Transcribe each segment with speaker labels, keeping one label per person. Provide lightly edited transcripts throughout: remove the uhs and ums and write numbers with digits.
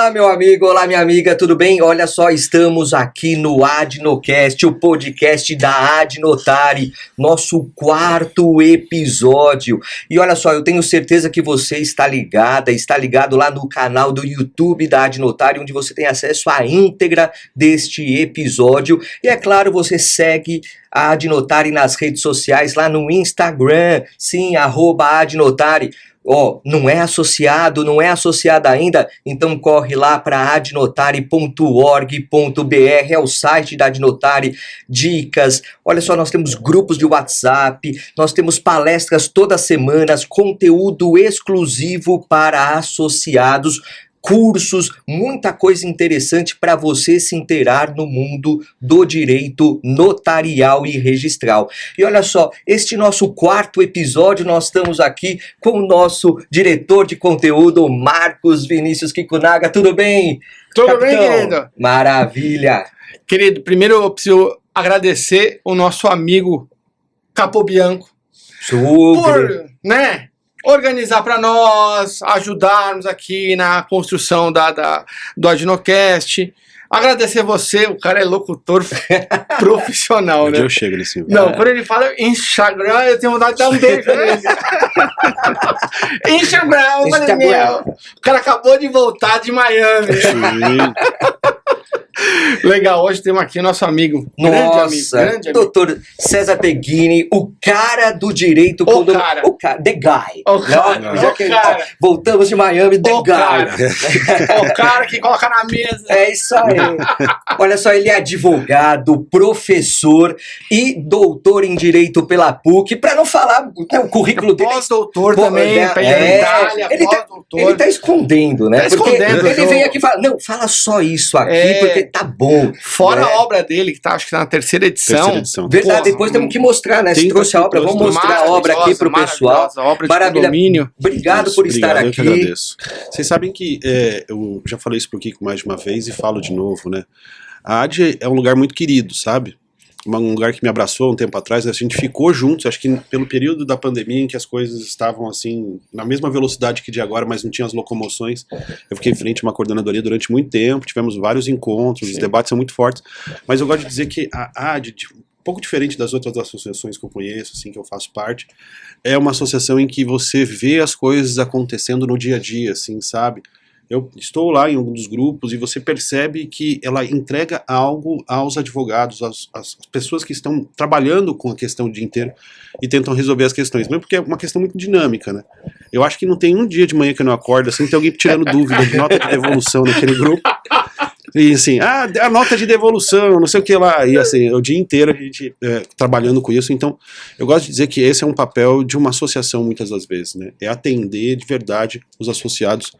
Speaker 1: Olá, meu amigo, olá, minha amiga, tudo bem? Olha só, estamos aqui no Adnocast, o podcast da Adnotari, nosso 4º episódio. E olha só, eu tenho certeza que você está ligado lá no canal do YouTube da Adnotari, onde você tem acesso à íntegra deste episódio. E é claro, você segue a Adnotari nas redes sociais, lá no Instagram, sim, @Adnotari. Não é associado, não é associada ainda? Então corre lá para adnotari.org.br, é o site da Adnotari, dicas. Olha só, nós temos grupos de WhatsApp, nós temos palestras todas as semanas, conteúdo exclusivo para associados, cursos, muita coisa interessante para você se inteirar no mundo do direito notarial e registral. E olha só, este nosso 4º episódio, nós estamos aqui com o nosso diretor de conteúdo, Marcos Vinícius Kikunaga. Tudo bem?
Speaker 2: Tudo
Speaker 1: Capitão?
Speaker 2: bem, querido?
Speaker 1: Maravilha!
Speaker 2: Querido, primeiro eu preciso agradecer o nosso amigo Capobianco por, organizar para nós, ajudarmos aqui na construção do Adnocast. Agradecer você, o cara é locutor profissional, né?
Speaker 3: Eu chego nesse nível.
Speaker 2: Não, quando ele fala Instagram, eu tenho vontade de dar um beijo nele. Instagram, eu falei, meu, o cara acabou de voltar de Miami. Legal, hoje temos aqui o nosso amigo, grande amigo.
Speaker 1: Doutor César Peghini, o cara do direito.
Speaker 2: O cara,
Speaker 1: the guy.
Speaker 2: Cara.
Speaker 1: Voltamos de Miami, the guy.
Speaker 2: O cara que coloca na mesa.
Speaker 1: É isso aí. Olha só, ele é advogado, professor e doutor em direito pela PUC, para não falar o currículo dele.
Speaker 2: Pós-doutor também, Itália, pós-doutor.
Speaker 1: Ele tá escondendo, né?
Speaker 2: Tá escondendo.
Speaker 1: Ele vem aqui e fala, não, fala só isso aqui, porque tá bom.
Speaker 2: Fora a obra dele, que tá, acho que tá na terceira edição.
Speaker 1: Verdade, depois temos que mostrar, né? Você trouxe a obra, vamos mostrar a obra aqui pro pessoal.
Speaker 2: Maravilha.
Speaker 1: Obrigado por estar aqui.
Speaker 3: Eu que agradeço. Vocês sabem que eu já falei isso pro Kiko mais de uma vez e falo de novo, né? A AD é um lugar muito querido, sabe? Um lugar que me abraçou um tempo atrás, a gente ficou juntos, acho que pelo período da pandemia em que as coisas estavam assim, na mesma velocidade que de agora, mas não tinha as locomoções, eu fiquei em frente a uma coordenadoria durante muito tempo, tivemos vários encontros, os debates são muito fortes, mas eu gosto de dizer que a AD, um pouco diferente das outras associações que eu conheço, assim, que eu faço parte, é uma associação em que você vê as coisas acontecendo no dia a dia, assim, sabe? Eu estou lá em um dos grupos e você percebe que ela entrega algo aos advogados, às pessoas que estão trabalhando com a questão o dia inteiro e tentam resolver as questões, mesmo porque é uma questão muito dinâmica, né? Eu acho que não tem um dia de manhã que eu não acordo sem ter alguém tirando dúvida de nota de devolução naquele grupo. E assim, a nota de devolução, não sei o que lá, e assim, o dia inteiro a gente trabalhando com isso. Então, eu gosto de dizer que esse é um papel de uma associação muitas das vezes, né? É atender de verdade os associados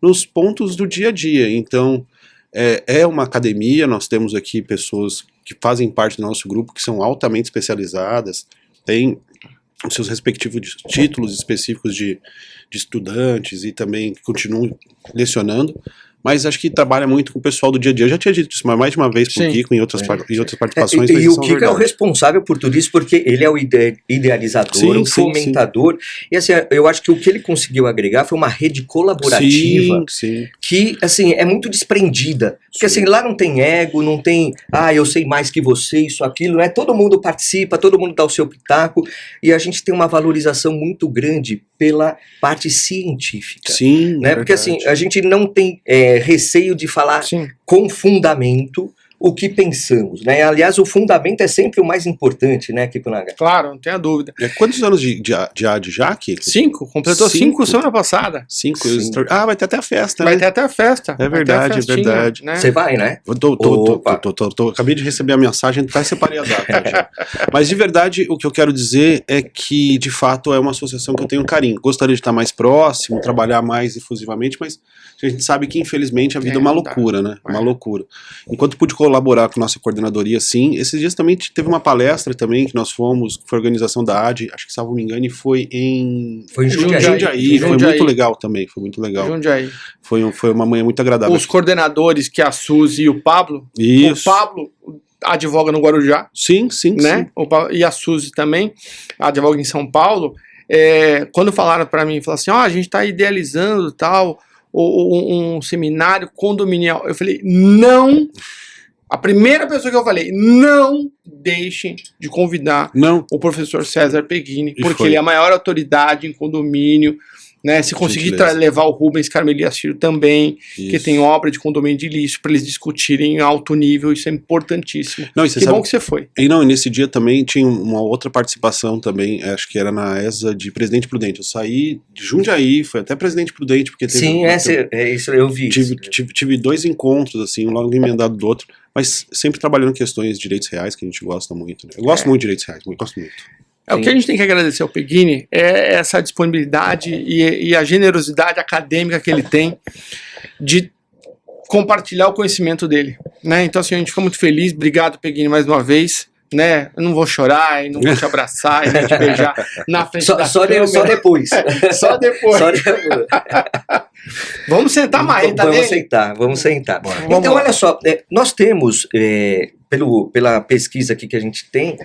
Speaker 3: nos pontos do dia a dia. Então, é uma academia, nós temos aqui pessoas que fazem parte do nosso grupo, que são altamente especializadas, têm os seus respectivos títulos específicos de estudantes e também continuam lecionando. Mas acho que trabalha muito com o pessoal do dia a dia. Eu já tinha dito isso mais de uma vez pro Kiko em outras participações.
Speaker 1: E o Kiko é o responsável por tudo isso, porque ele é o idealizador, o fomentador. E assim, eu acho que o que ele conseguiu agregar foi uma rede colaborativa que, assim, é muito desprendida. Porque assim, lá não tem ego, não tem, eu sei mais que você, isso, aquilo, né? Todo mundo participa, todo mundo dá o seu pitaco, e a gente tem uma valorização muito grande pela parte científica.
Speaker 3: Sim,
Speaker 1: né? Porque assim, a gente não tem receio de falar com fundamento o que pensamos, né? Aliás, o fundamento é sempre o mais importante, né, Kikunaga?
Speaker 2: Claro, não tenha dúvida.
Speaker 3: Quantos anos de AD já, Kiko?
Speaker 2: 5, completou 5 semana passada.
Speaker 3: 5. Vai ter até a festa, né?
Speaker 2: Vai ter até a festa.
Speaker 3: É verdade, é verdade.
Speaker 1: Você vai, né?
Speaker 3: Acabei de receber a mensagem, até separei a data já. Mas de verdade, o que eu quero dizer é que, de fato, é uma associação que eu tenho carinho. Gostaria de estar mais próximo, trabalhar mais efusivamente, mas a gente sabe que, infelizmente, a vida é uma loucura, né? Uma loucura. Enquanto pude colaborar com nossa coordenadoria, sim. Esses dias também teve uma palestra também que nós fomos, que foi a organização da AD, acho que, salvo me engano, foi em Jundiaí. Foi muito legal também, foi muito legal.
Speaker 2: Jundiaí.
Speaker 3: Foi uma manhã muito agradável.
Speaker 2: Os coordenadores, que é a Suzy e o Pablo.
Speaker 3: Isso.
Speaker 2: O Pablo advoga no Guarujá.
Speaker 3: Sim.
Speaker 2: E a Suzy também, advoga em São Paulo. Quando falaram para mim, falaram assim, a gente está idealizando tal um seminário condominial. Eu falei, não. A primeira pessoa que eu falei, não deixem de convidar o professor César Peghini, porque ele é a maior autoridade em condomínio, né? Se conseguir levar o Rubens Carmelias Filho também, que tem obra de condomínio de lixo, para eles discutirem em alto nível, isso é importantíssimo.
Speaker 3: Não,
Speaker 2: que bom que você foi.
Speaker 3: E nesse dia também tinha uma outra participação também, acho que era na ESA de Presidente Prudente. Eu saí de Jundiaí, foi até Presidente Prudente, porque teve...
Speaker 1: Sim, isso eu vi.
Speaker 3: Tive 2 encontros, assim, um logo emendado do outro, mas sempre trabalhando questões de direitos reais, que a gente gosta muito, né? Eu gosto muito de direitos reais, gosto muito.
Speaker 2: O que a gente tem que agradecer ao Peghini é essa disponibilidade e a generosidade acadêmica que ele tem de compartilhar o conhecimento dele, né? Então, assim, a gente fica muito feliz. Obrigado, Peghini, mais uma vez, né? Eu não vou chorar, e não vou te abraçar, e nem te beijar na frente da câmera.
Speaker 1: Só depois.
Speaker 2: Só depois.
Speaker 1: Só depois.
Speaker 2: Vamos sentar mais, tá?
Speaker 1: Vamos sentar. Então, olha só, nós temos, pela pesquisa aqui que a gente tem,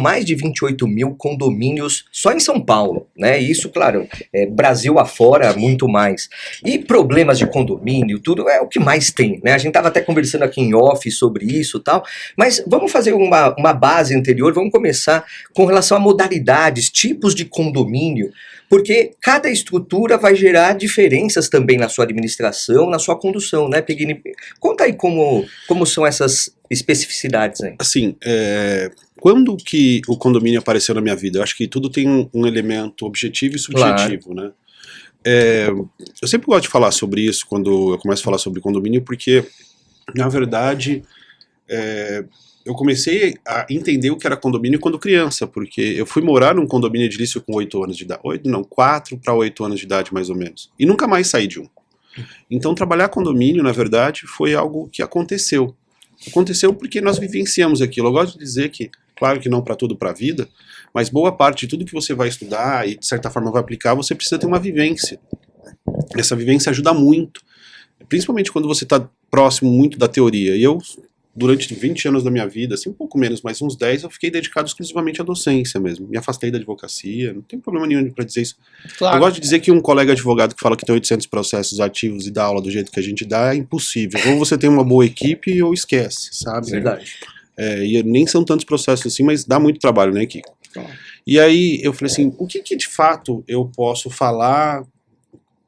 Speaker 1: mais de 28 mil condomínios só em São Paulo, né? Isso, claro, Brasil afora, muito mais. E problemas de condomínio, tudo é o que mais tem, né? A gente estava até conversando aqui em off sobre isso e tal, mas vamos fazer uma base anterior, vamos começar com relação a modalidades, tipos de condomínio, porque cada estrutura vai gerar diferenças também na sua administração, na sua condução, né, Peghini? Conta aí como são essas especificidades aí.
Speaker 3: Assim, quando que o condomínio apareceu na minha vida? Eu acho que tudo tem um elemento objetivo e subjetivo, né? Eu sempre gosto de falar sobre isso quando eu começo a falar sobre condomínio, porque, na verdade, eu comecei a entender o que era condomínio quando criança, porque eu fui morar num condomínio edilício com 8 anos de idade, 4 para 8 anos de idade, mais ou menos, e nunca mais saí de um. Então, trabalhar condomínio, na verdade, foi algo que aconteceu. Aconteceu porque nós vivenciamos aquilo. Eu gosto de dizer que, claro que não para tudo para a vida, mas boa parte de tudo que você vai estudar e, de certa forma, vai aplicar, você precisa ter uma vivência. Essa vivência ajuda muito, principalmente quando você está próximo muito da teoria. E eu, durante 20 anos da minha vida, assim, um pouco menos, mas uns 10, eu fiquei dedicado exclusivamente à docência mesmo. Me afastei da advocacia, não tem problema nenhum para dizer isso. Claro. Eu gosto de dizer que um colega advogado que fala que tem 800 processos ativos e dá aula do jeito que a gente dá é impossível. Ou você tem uma boa equipe ou esquece, sabe?
Speaker 1: Verdade.
Speaker 3: E nem são tantos processos assim, mas dá muito trabalho, né, Kiko? Claro. E aí eu falei assim, o que de fato eu posso falar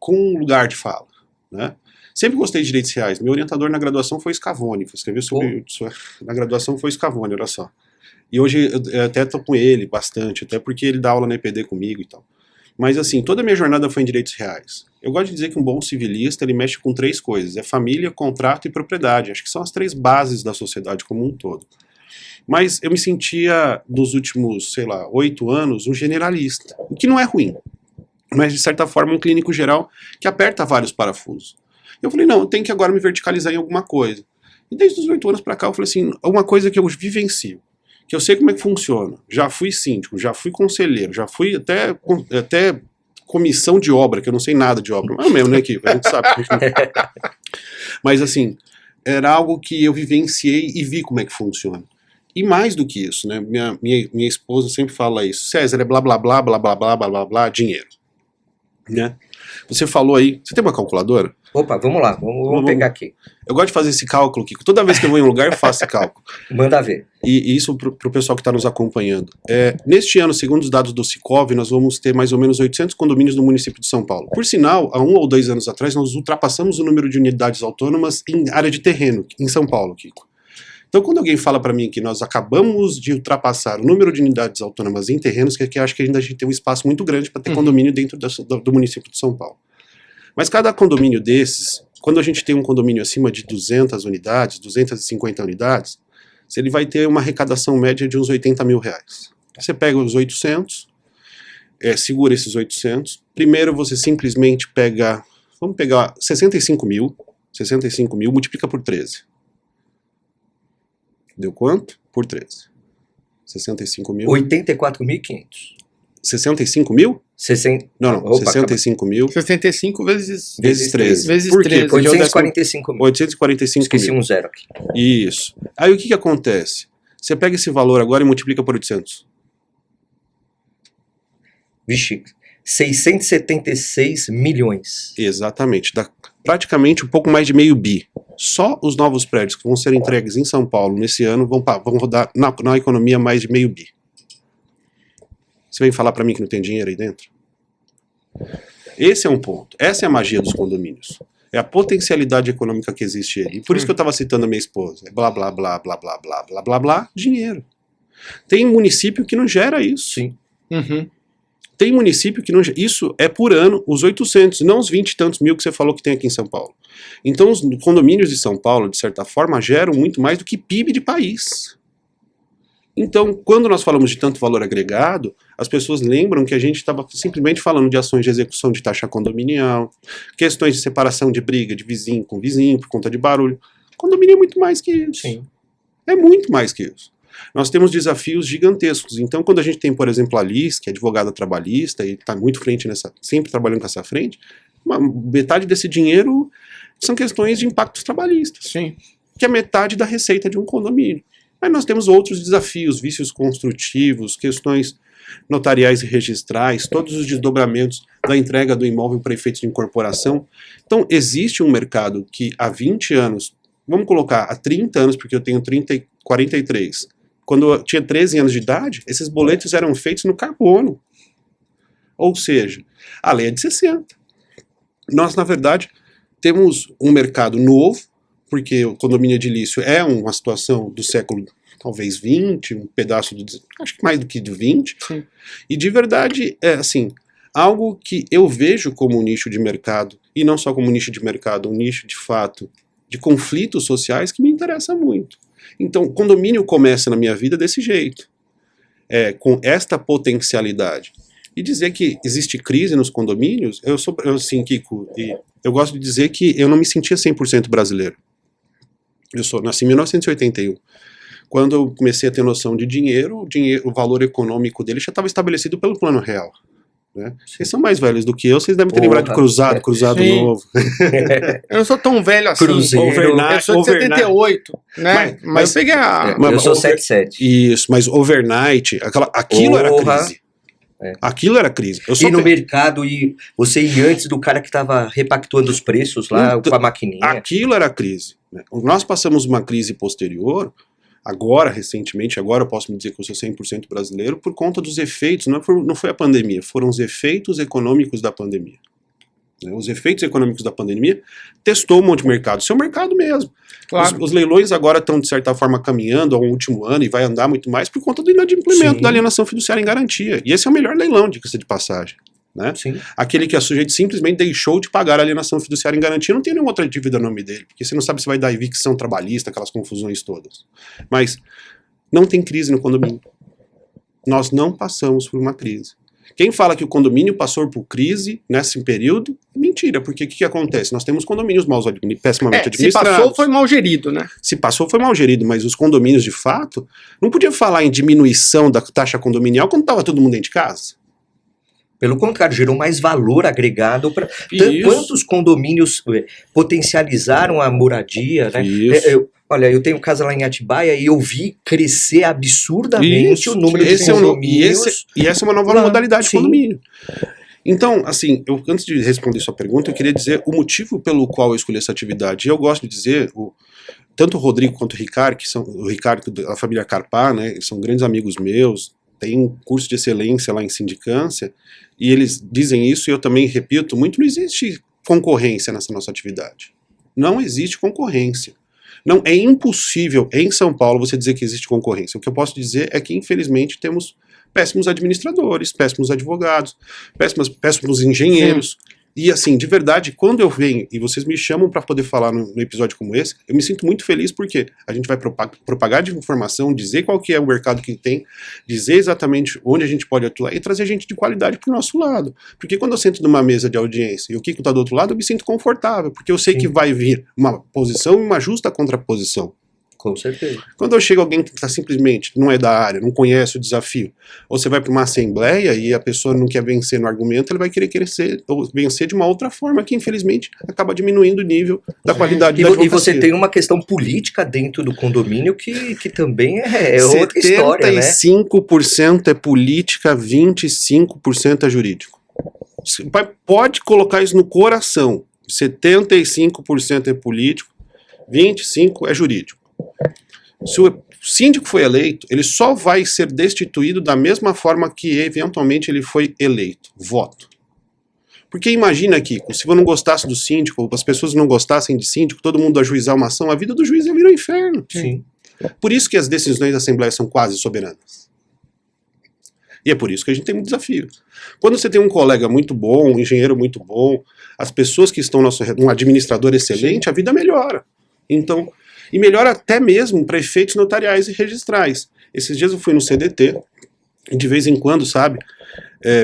Speaker 3: com lugar de fala, né? Sempre gostei de direitos reais. Meu orientador na graduação foi Scavone. Escreveu sobre na graduação foi Scavone, olha só. E hoje eu até tô com ele bastante, até porque ele dá aula na EPD comigo e tal. Mas assim, toda a minha jornada foi em direitos reais. Eu gosto de dizer que um bom civilista, ele mexe com 3 coisas. É família, contrato e propriedade. Acho que são as 3 bases da sociedade como um todo. Mas eu me sentia, nos últimos, 8 anos, um generalista. O que não é ruim. Mas, de certa forma, um clínico geral que aperta vários parafusos. Eu falei, não, eu tenho que agora me verticalizar em alguma coisa. E desde os 8 anos pra cá eu falei assim, uma coisa que eu vivencio, que eu sei como é que funciona. Já fui síndico, já fui conselheiro, já fui até comissão de obra, que eu não sei nada de obra. Mas é mesmo, né, Kiko? A gente sabe. Mas assim, era algo que eu vivenciei e vi como é que funciona. E mais do que isso, né, minha esposa sempre fala isso, César, é blá blá blá, blá blá blá, blá blá blá, dinheiro. Né? Você falou aí, você tem uma calculadora?
Speaker 1: Opa, vamos lá, vamos pegar aqui.
Speaker 3: Eu gosto de fazer esse cálculo, Kiko. Toda vez que eu vou em um lugar, eu faço esse cálculo.
Speaker 1: Manda ver.
Speaker 3: E isso pro pessoal que está nos acompanhando. Neste ano, segundo os dados do Sicov, nós vamos ter mais ou menos 800 condomínios no município de São Paulo. Por sinal, há 1 ou 2 anos atrás, nós ultrapassamos o número de unidades autônomas em área de terreno, em São Paulo, Kiko. Então, quando alguém fala para mim que nós acabamos de ultrapassar o número de unidades autônomas em terrenos, que eu acho que ainda a gente tem um espaço muito grande para ter condomínio dentro do município de São Paulo. Mas cada condomínio desses, quando a gente tem um condomínio acima de 200 unidades, 250 unidades, ele vai ter uma arrecadação média de uns 80 mil reais. Você pega os 800, segura esses 800, primeiro você simplesmente pega, vamos pegar 65 mil, multiplica por 13. Deu quanto? Por 13. 65 mil.
Speaker 1: 84.500.
Speaker 3: 65 mil?
Speaker 1: 60.
Speaker 3: Não,
Speaker 1: Opa,
Speaker 3: 65 mil.
Speaker 2: 65 vezes
Speaker 3: 13.
Speaker 2: Vezes
Speaker 3: Por quê?
Speaker 2: 13.
Speaker 3: Porque
Speaker 1: 845 mil.
Speaker 3: 845
Speaker 1: Esqueci
Speaker 3: mil.
Speaker 1: um zero aqui.
Speaker 3: Isso. Aí o que acontece? Você pega esse valor agora e multiplica por 800.
Speaker 1: Vixe. 676 milhões.
Speaker 3: Exatamente. Dá praticamente um pouco mais de meio bi. Só os novos prédios que vão ser entregues em São Paulo nesse ano vão rodar na economia mais de meio bi. Você vem falar para mim que não tem dinheiro aí dentro? Esse é um ponto. Essa é a magia dos condomínios. É a potencialidade econômica que existe aí. Por isso que eu estava citando a minha esposa. É blá, blá, blá, blá, blá, blá, blá, blá, blá, dinheiro. Tem município que não gera isso.
Speaker 1: Sim.
Speaker 3: Tem município que não gera. Isso é por ano, os 800, não os 20 e tantos mil que você falou que tem aqui em São Paulo. Então os condomínios de São Paulo, de certa forma, geram muito mais do que PIB de país. Então, quando nós falamos de tanto valor agregado, as pessoas lembram que a gente estava simplesmente falando de ações de execução de taxa condominial, questões de separação de briga de vizinho com vizinho por conta de barulho. Condomínio é muito mais que isso.
Speaker 1: Sim.
Speaker 3: É muito mais que isso. Nós temos desafios gigantescos. Então, quando a gente tem, por exemplo, a Liz, que é advogada trabalhista e está muito frente nessa, sempre trabalhando com essa frente, metade desse dinheiro são questões de impactos trabalhistas.
Speaker 2: Sim.
Speaker 3: Que é metade da receita de um condomínio. Mas nós temos outros desafios, vícios construtivos, questões notariais e registrais, todos os desdobramentos da entrega do imóvel para efeitos de incorporação. Então, existe um mercado que há 20 anos, vamos colocar há 30 anos, porque eu tenho 43, quando eu tinha 13 anos de idade, esses boletos eram feitos no carbono. Ou seja, a lei é de 60. Nós, na verdade, temos um mercado novo, porque o condomínio edilício é uma situação do século, talvez 20, um pedaço do, acho que mais do que do 20,
Speaker 2: Sim.
Speaker 3: E de verdade, é assim, algo que eu vejo como um nicho de mercado, e não só como um nicho de mercado, um nicho de fato, de conflitos sociais que me interessa muito. Então, o condomínio começa na minha vida desse jeito, com esta potencialidade. E dizer que existe crise nos condomínios, eu assim, Kiko, e eu gosto de dizer que eu não me sentia 100% brasileiro. Nasci em 1981. Quando eu comecei a ter noção de dinheiro, o valor econômico dele já estava estabelecido pelo Plano Real. Né? Vocês são mais velhos do que eu, vocês devem ter lembrado de Cruzado
Speaker 2: Sim.
Speaker 3: Novo.
Speaker 2: Eu não sou tão velho assim.
Speaker 1: Cruzeiro.
Speaker 2: Eu sou de 78, né? Mas eu peguei a...
Speaker 1: Eu sou 77.
Speaker 3: Isso, mas overnight, aquilo era crise. Aquilo era crise.
Speaker 1: E no mercado, e você ir antes do cara que estava repactuando os preços lá,
Speaker 3: então,
Speaker 1: com a maquininha.
Speaker 3: Aquilo era crise. Né? Nós passamos uma crise posterior, agora, recentemente, agora eu posso me dizer que eu sou 100% brasileiro, por conta dos efeitos, não foi a pandemia, foram os efeitos econômicos da pandemia. Né? Os efeitos econômicos da pandemia testou um monte de mercado, seu mercado mesmo.
Speaker 2: Claro.
Speaker 3: Os leilões agora estão, de certa forma, caminhando ao último ano e vai andar muito mais por conta do inadimplemento da alienação fiduciária em garantia. E esse é o melhor leilão, diga-se de passagem. Né? Aquele que a sujeito simplesmente deixou de pagar a alienação fiduciária em garantia, não tem nenhuma outra dívida no nome dele, porque você não sabe se vai dar evicção trabalhista, aquelas confusões todas. Mas não tem crise no condomínio. Nós não passamos por uma crise. Quem fala que o condomínio passou por crise nesse período, mentira, porque o que acontece? Nós temos condomínios pessimamente administrados.
Speaker 2: Se passou, foi mal gerido, né?
Speaker 3: Se passou, foi mal gerido, mas os condomínios, de fato, não podia falar em diminuição da taxa condominial quando estava todo mundo dentro de casa.
Speaker 1: Pelo contrário, gerou mais valor agregado para quantos condomínios potencializaram a moradia, né? Olha, eu tenho casa lá em Atibaia e eu vi crescer absurdamente o número de condomínios.
Speaker 3: E essa é uma nova modalidade de condomínio. Então, assim, antes de responder sua pergunta, eu queria dizer o motivo pelo qual eu escolhi essa atividade. Eu gosto de dizer, tanto o Rodrigo quanto o Ricardo, que são o Ricardo da família Carpá, né, são grandes amigos meus, tem um curso de excelência lá em sindicância, e eles dizem isso, e eu também repito muito, não existe concorrência nessa nossa atividade. Não existe concorrência. Não, é impossível em São Paulo você dizer que existe concorrência. O que eu posso dizer é que, infelizmente, temos péssimos administradores, péssimos advogados, péssimos engenheiros. E assim, de verdade, quando eu venho e vocês me chamam para poder falar no episódio como esse, eu me sinto muito feliz porque a gente vai propagar de informação, dizer qual que é o mercado que tem, dizer exatamente onde a gente pode atuar e trazer gente de qualidade para o nosso lado. Porque quando eu sento numa mesa de audiência e o Kiko está do outro lado, eu me sinto confortável, porque eu sei que vai vir uma posição e uma justa contraposição.
Speaker 1: Com certeza.
Speaker 3: Quando eu chego alguém que está simplesmente, não é da área, não conhece o desafio, ou você vai para uma assembleia e a pessoa não quer vencer no argumento, ele vai querer vencer de uma outra forma, que infelizmente acaba diminuindo o nível da qualidade da advocacia.
Speaker 1: E você tem uma questão política dentro do condomínio que também é outra história, né?
Speaker 3: 75% é política, 25% é jurídico. Pode colocar isso no coração. 75% é político, 25% é jurídico. Se o síndico foi eleito, ele só vai ser destituído da mesma forma que eventualmente ele foi eleito. Voto. Porque imagina, Kiko, se eu não gostasse do síndico, as pessoas não gostassem de síndico, todo mundo ajuizar uma ação, a vida do juiz ia virar um inferno.
Speaker 1: Sim.
Speaker 3: Por isso que as decisões da Assembleia são quase soberanas. E é por isso que a gente tem um desafio. Quando você tem um colega muito bom, um engenheiro muito bom, as pessoas que estão um administrador excelente, a vida melhora. Então, e melhora até mesmo para efeitos notariais e registrais. Esses dias eu fui no CDT, e de vez em quando, sabe,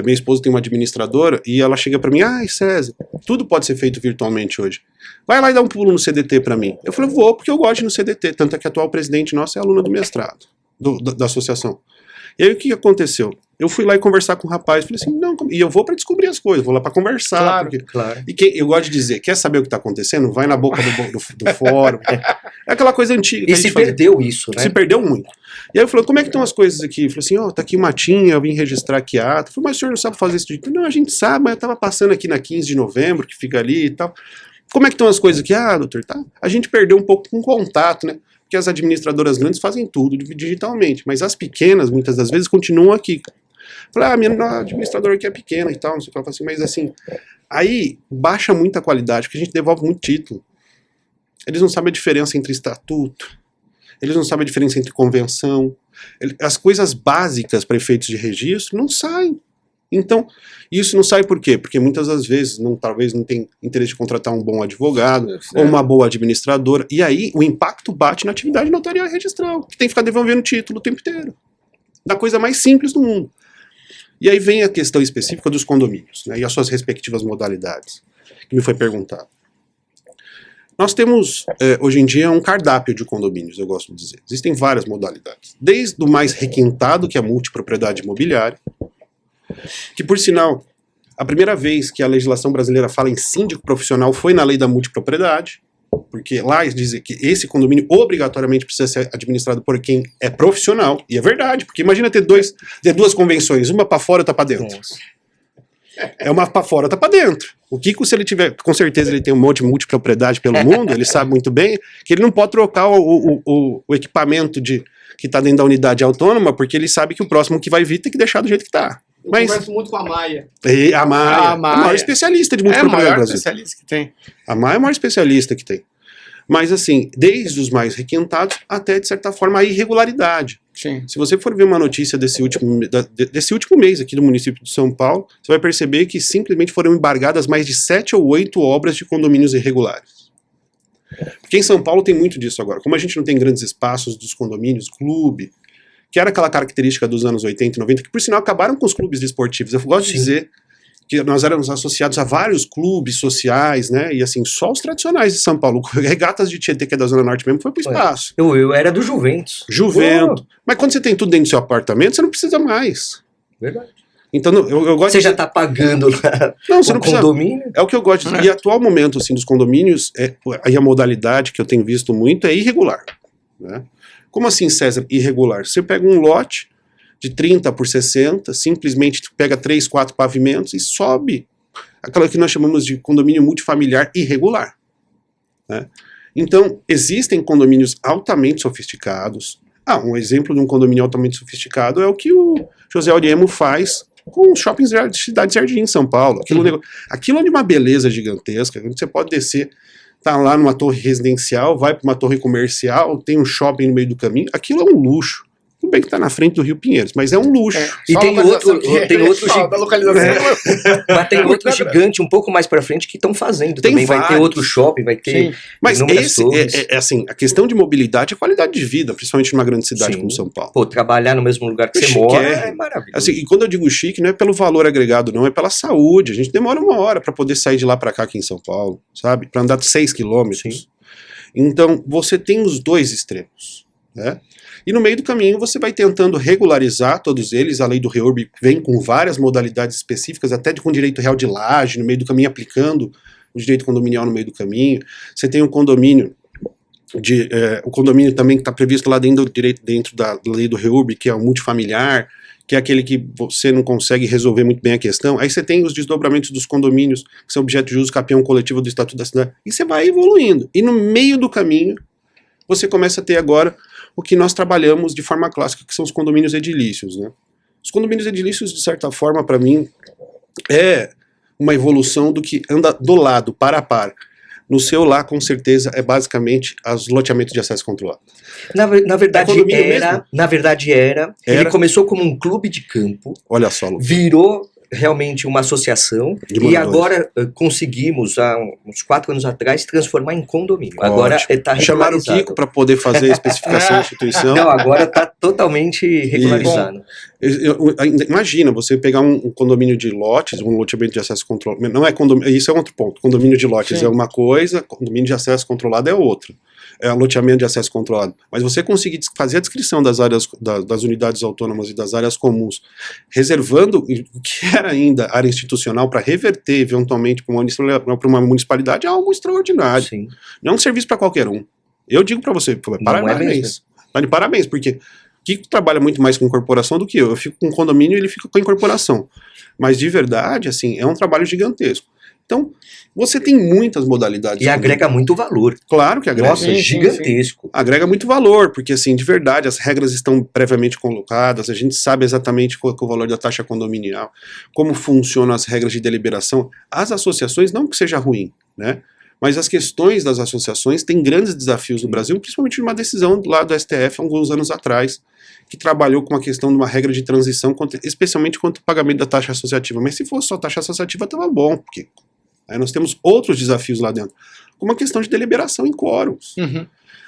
Speaker 3: minha esposa tem uma administradora, e ela chega para mim, César, tudo pode ser feito virtualmente hoje. Vai lá e dá um pulo no CDT para mim. Eu falei, vou, porque eu gosto de ir no CDT, tanto é que a atual presidente nossa é aluna do mestrado, da associação. E aí o que aconteceu? Eu fui lá e conversar com o rapaz, falei assim, não, e eu vou para descobrir as coisas, vou lá para conversar.
Speaker 1: Claro,
Speaker 3: porque...
Speaker 1: claro.
Speaker 3: E eu gosto de dizer, quer saber o que está acontecendo? Vai na boca do fórum. É aquela coisa antiga.
Speaker 1: E se perdeu isso, né?
Speaker 3: Se perdeu muito. E aí eu falei, como é que estão as coisas aqui? Eu falei assim, tá aqui uma tinha, eu vim registrar aqui a ata. Eu falei, mas o senhor não sabe fazer isso? Não, a gente sabe, mas eu estava passando aqui na 15 de novembro, que fica ali e tal. Como é que estão as coisas aqui? Doutor, tá. A gente perdeu um pouco com contato, né? Porque as administradoras grandes fazem tudo digitalmente, mas as pequenas, muitas das vezes, continuam aqui. Falei, minha administradora aqui é pequena e tal, não sei o que. Ela falou assim, mas assim, aí baixa muito a qualidade, porque a gente devolve muito título. Eles não sabem a diferença entre estatuto, eles não sabem a diferença entre convenção, as coisas básicas para efeitos de registro não saem. Então, isso não sai por quê? Porque muitas das vezes, talvez não tem interesse de contratar um bom advogado, ou uma boa administradora, e aí o impacto bate na atividade notarial e registral, que tem que ficar devolvendo título o tempo inteiro. Da coisa mais simples do mundo. E aí vem a questão específica dos condomínios, né, e as suas respectivas modalidades, que me foi perguntado. Nós temos, hoje em dia, um cardápio de condomínios, eu gosto de dizer. Existem várias modalidades. Desde o mais requintado, que é a multipropriedade imobiliária, que, por sinal, a primeira vez que a legislação brasileira fala em síndico profissional foi na lei da multipropriedade, porque lá eles dizem que esse condomínio obrigatoriamente precisa ser administrado por quem é profissional, e é verdade, porque imagina ter duas convenções, uma para fora e outra para dentro. Nossa. É uma para fora, outra para dentro. O Kiko, se ele tiver, com certeza ele tem um monte de multipropriedade pelo mundo, ele sabe muito bem que ele não pode trocar o equipamento que está dentro da unidade autônoma, porque ele sabe que o próximo que vai vir tem que deixar do jeito que está.
Speaker 2: Eu converso muito com a Maia.
Speaker 3: A Maia. A maior especialista de multipropriedade do Brasil.
Speaker 2: É a maior especialista que tem.
Speaker 3: A Maia é a maior especialista que tem. Mas assim, desde os mais requintados até, de certa forma, a irregularidade.
Speaker 2: Sim.
Speaker 3: Se você for ver uma notícia desse último mês aqui do município de São Paulo, você vai perceber que simplesmente foram embargadas mais de 7 ou 8 obras de condomínios irregulares. Porque em São Paulo tem muito disso agora. Como a gente não tem grandes espaços dos condomínios, clube, que era aquela característica dos anos 80 e 90, que por sinal acabaram com os clubes desportivos. Eu gosto de dizer que nós éramos associados a vários clubes sociais, né, e assim, só os tradicionais de São Paulo. Regatas de Tietê, que é da Zona Norte mesmo, foi pro espaço.
Speaker 1: Eu era do Juventus.
Speaker 3: Mas quando você tem tudo dentro do seu apartamento, você não precisa mais.
Speaker 1: Verdade.
Speaker 3: Então, eu gosto
Speaker 1: você já tá pagando
Speaker 3: não, você não precisa.
Speaker 1: Condomínio?
Speaker 3: É o que eu gosto de dizer. E atual momento, assim, dos condomínios, aí a modalidade que eu tenho visto muito é irregular, né? Como assim, César, irregular? Você pega um lote de 30 por 60, simplesmente pega 3, 4 pavimentos e sobe aquela que nós chamamos de condomínio multifamiliar irregular, né? Então, existem condomínios altamente sofisticados. Um exemplo de um condomínio altamente sofisticado é o que o José Oriemo faz com os shoppings de Cidade Jardim, em São Paulo. Aquilo é de uma beleza gigantesca, onde você pode descer, tá lá numa torre residencial, vai para uma torre comercial, tem um shopping no meio do caminho. Aquilo é um luxo. Tudo bem que tá na frente do Rio Pinheiros, mas é um luxo.
Speaker 1: E tem outro mas tem outro gigante um pouco mais pra frente que estão fazendo também. Vai ter outro shopping, vai ter.
Speaker 3: Mas esse assim, a questão de mobilidade é qualidade de vida, principalmente numa grande cidade como São Paulo.
Speaker 1: Pô, trabalhar no mesmo lugar que você mora é maravilhoso.
Speaker 3: Assim, e quando eu digo chique, não é pelo valor agregado, não, é pela saúde. A gente demora 1 hora pra poder sair de lá pra cá aqui em São Paulo, sabe? Pra andar 6 quilômetros. Então, você tem os dois extremos, né? E no meio do caminho você vai tentando regularizar todos eles. A lei do REURB vem com várias modalidades específicas, até com direito real de laje, no meio do caminho aplicando o direito condominial no meio do caminho. Você tem um condomínio o condomínio também que está previsto lá dentro da lei do REURB, que é o multifamiliar, que é aquele que você não consegue resolver muito bem a questão. Aí você tem os desdobramentos dos condomínios, que são objeto de uso campeão coletivo do Estatuto da Cidade, e você vai evoluindo. E no meio do caminho, você começa a ter agora o que nós trabalhamos de forma clássica, que são os condomínios edilícios, né? Os condomínios edilícios, de certa forma, para mim, é uma evolução do que anda do lado, para a par. No seu lá, com certeza, é basicamente os loteamentos de acesso controlado.
Speaker 1: Na verdade era. Ele começou como um clube de campo.
Speaker 3: Olha só,
Speaker 1: virou realmente uma associação e agora conseguimos, há uns 4 anos atrás, transformar em condomínio. Agora está regularizado.
Speaker 3: Chamaram o Kiko para poder fazer a especificação da instituição.
Speaker 1: Não, agora está totalmente regularizado.
Speaker 3: Imagina, você pegar um condomínio de lotes, um loteamento de acesso controlado. Não é condomínio, isso é outro ponto. Condomínio de lotes é uma coisa, condomínio de acesso controlado é outra. É loteamento de acesso controlado. Mas você conseguir fazer a descrição das áreas, das unidades autônomas e das áreas comuns, reservando o que era ainda área institucional para reverter eventualmente para uma municipalidade, é algo extraordinário.
Speaker 1: Sim.
Speaker 3: Não é um serviço para qualquer um. Eu digo para você, parabéns. Parabéns, porque o Kiko trabalha muito mais com incorporação do que eu. Eu fico com condomínio e ele fica com a incorporação. Mas de verdade, assim, é um trabalho gigantesco. Então, você tem muitas modalidades.
Speaker 1: E agrega muito valor.
Speaker 3: Claro que agrega.
Speaker 1: Nossa, gigantesco.
Speaker 3: Agrega muito valor, porque assim, de verdade, as regras estão previamente colocadas, a gente sabe exatamente qual é o valor da taxa condominial, como funcionam as regras de deliberação. As associações, não que seja ruim, né? Mas as questões das associações têm grandes desafios no Brasil, principalmente uma decisão lá do STF, alguns anos atrás, que trabalhou com a questão de uma regra de transição, especialmente quanto ao pagamento da taxa associativa. Mas se fosse só taxa associativa, estava bom, porque aí nós temos outros desafios lá dentro, como a questão de deliberação em quóruns.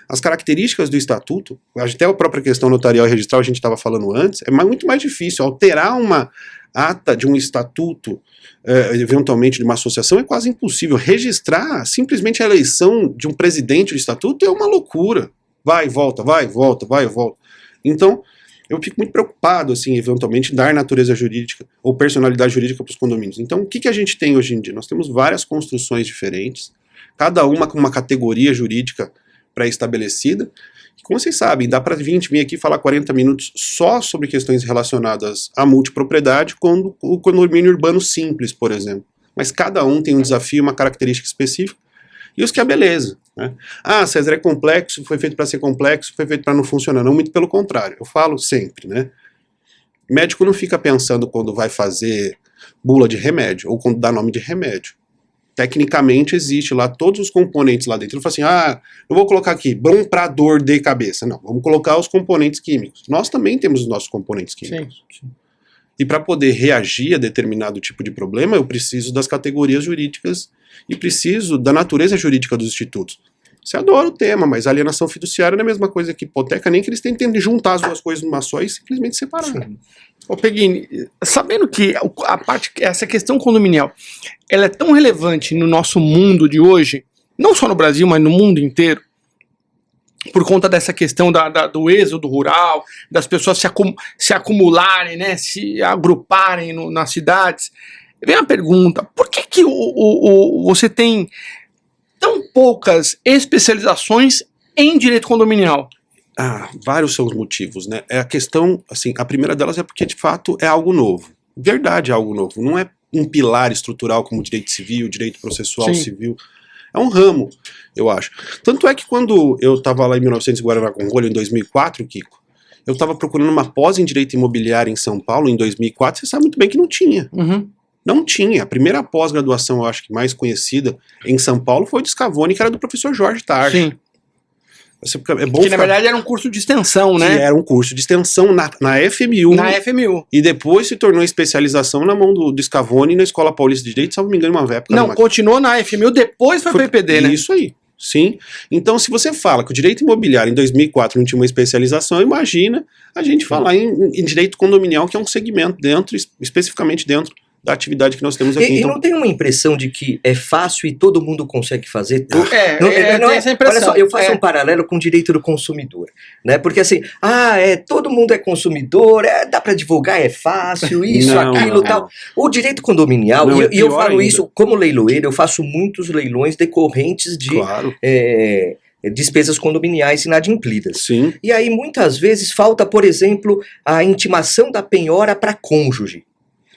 Speaker 3: As características do estatuto, até a própria questão notarial e registral, a gente estava falando antes, é muito mais difícil. Alterar uma ata de um estatuto, eventualmente de uma associação, é quase impossível. Registrar simplesmente a eleição de um presidente do estatuto é uma loucura. Vai e volta, vai e volta, vai e volta. Então, eu fico muito preocupado, assim, eventualmente, em dar natureza jurídica ou personalidade jurídica para os condomínios. Então, o que a gente tem hoje em dia? Nós temos várias construções diferentes, cada uma com uma categoria jurídica pré-estabelecida. Como vocês sabem, dá para vir aqui e falar 40 minutos só sobre questões relacionadas à multipropriedade, como o condomínio urbano simples, por exemplo. Mas cada um tem um desafio, uma característica específica, e os que é beleza, né? Ah, César, é complexo, foi feito para ser complexo, foi feito para não funcionar. Não, muito pelo contrário. Eu falo sempre, né? Médico não fica pensando quando vai fazer bula de remédio, ou quando dá nome de remédio. Tecnicamente existe lá todos os componentes lá dentro. Ele fala assim, eu vou colocar aqui, bom para dor de cabeça. Não, vamos colocar os componentes químicos. Nós também temos os nossos componentes químicos. Sim. E para poder reagir a determinado tipo de problema, eu preciso das categorias jurídicas e preciso da natureza jurídica dos institutos. Você adora o tema, mas alienação fiduciária não é a mesma coisa que hipoteca, nem que eles tentem juntar as duas coisas numa só e simplesmente separar.
Speaker 2: Ô Peguini, sabendo que essa questão condominial, ela é tão relevante no nosso mundo de hoje, não só no Brasil, mas no mundo inteiro, por conta dessa questão do êxodo rural, das pessoas se acumularem, né, se agruparem nas cidades. Vem a pergunta, por que você tem tão poucas especializações em direito condominial?
Speaker 3: Vários são os motivos, né? A questão, assim, a primeira delas é porque, de fato, é algo novo. Verdade, é algo novo. Não é um pilar estrutural como direito civil, direito processual civil. É um ramo, eu acho. Tanto é que quando eu estava lá em 1900 em Guaraná-Congonha, em 2004, Kiko, eu estava procurando uma pós em direito imobiliário em São Paulo, em 2004, você sabe muito bem que não tinha. Não tinha. A primeira pós-graduação, eu acho que mais conhecida em São Paulo foi de Scavone, que era do professor Jorge Tarde.
Speaker 2: Sim.
Speaker 3: É bom
Speaker 2: que na verdade era um curso de extensão, né?
Speaker 3: Que era um curso de extensão na FMU.
Speaker 2: Na FMU.
Speaker 3: E depois se tornou especialização na mão do Scavone na Escola Paulista de Direito, se não me engano, uma época.
Speaker 2: Não, continuou na FMU, depois foi para o IPD, né?
Speaker 3: Isso aí. Sim. Então, se você fala que o direito imobiliário em 2004 não tinha uma especialização, imagina a gente falar em direito condominial, que é um segmento dentro, especificamente dentro da atividade que nós temos aqui.
Speaker 1: E não tem uma impressão de que é fácil e todo mundo consegue fazer?
Speaker 2: Não é essa impressão.
Speaker 1: Olha só, eu faço um paralelo com o direito do consumidor, né? Porque assim, todo mundo é consumidor, dá para divulgar, é fácil, isso, aquilo, tal. O direito condominial, e eu falo ainda. Isso como leiloeiro, eu faço muitos leilões decorrentes de despesas condominiais inadimplidas.
Speaker 3: Sim.
Speaker 1: E aí, muitas vezes, falta, por exemplo, a intimação da penhora para cônjuge,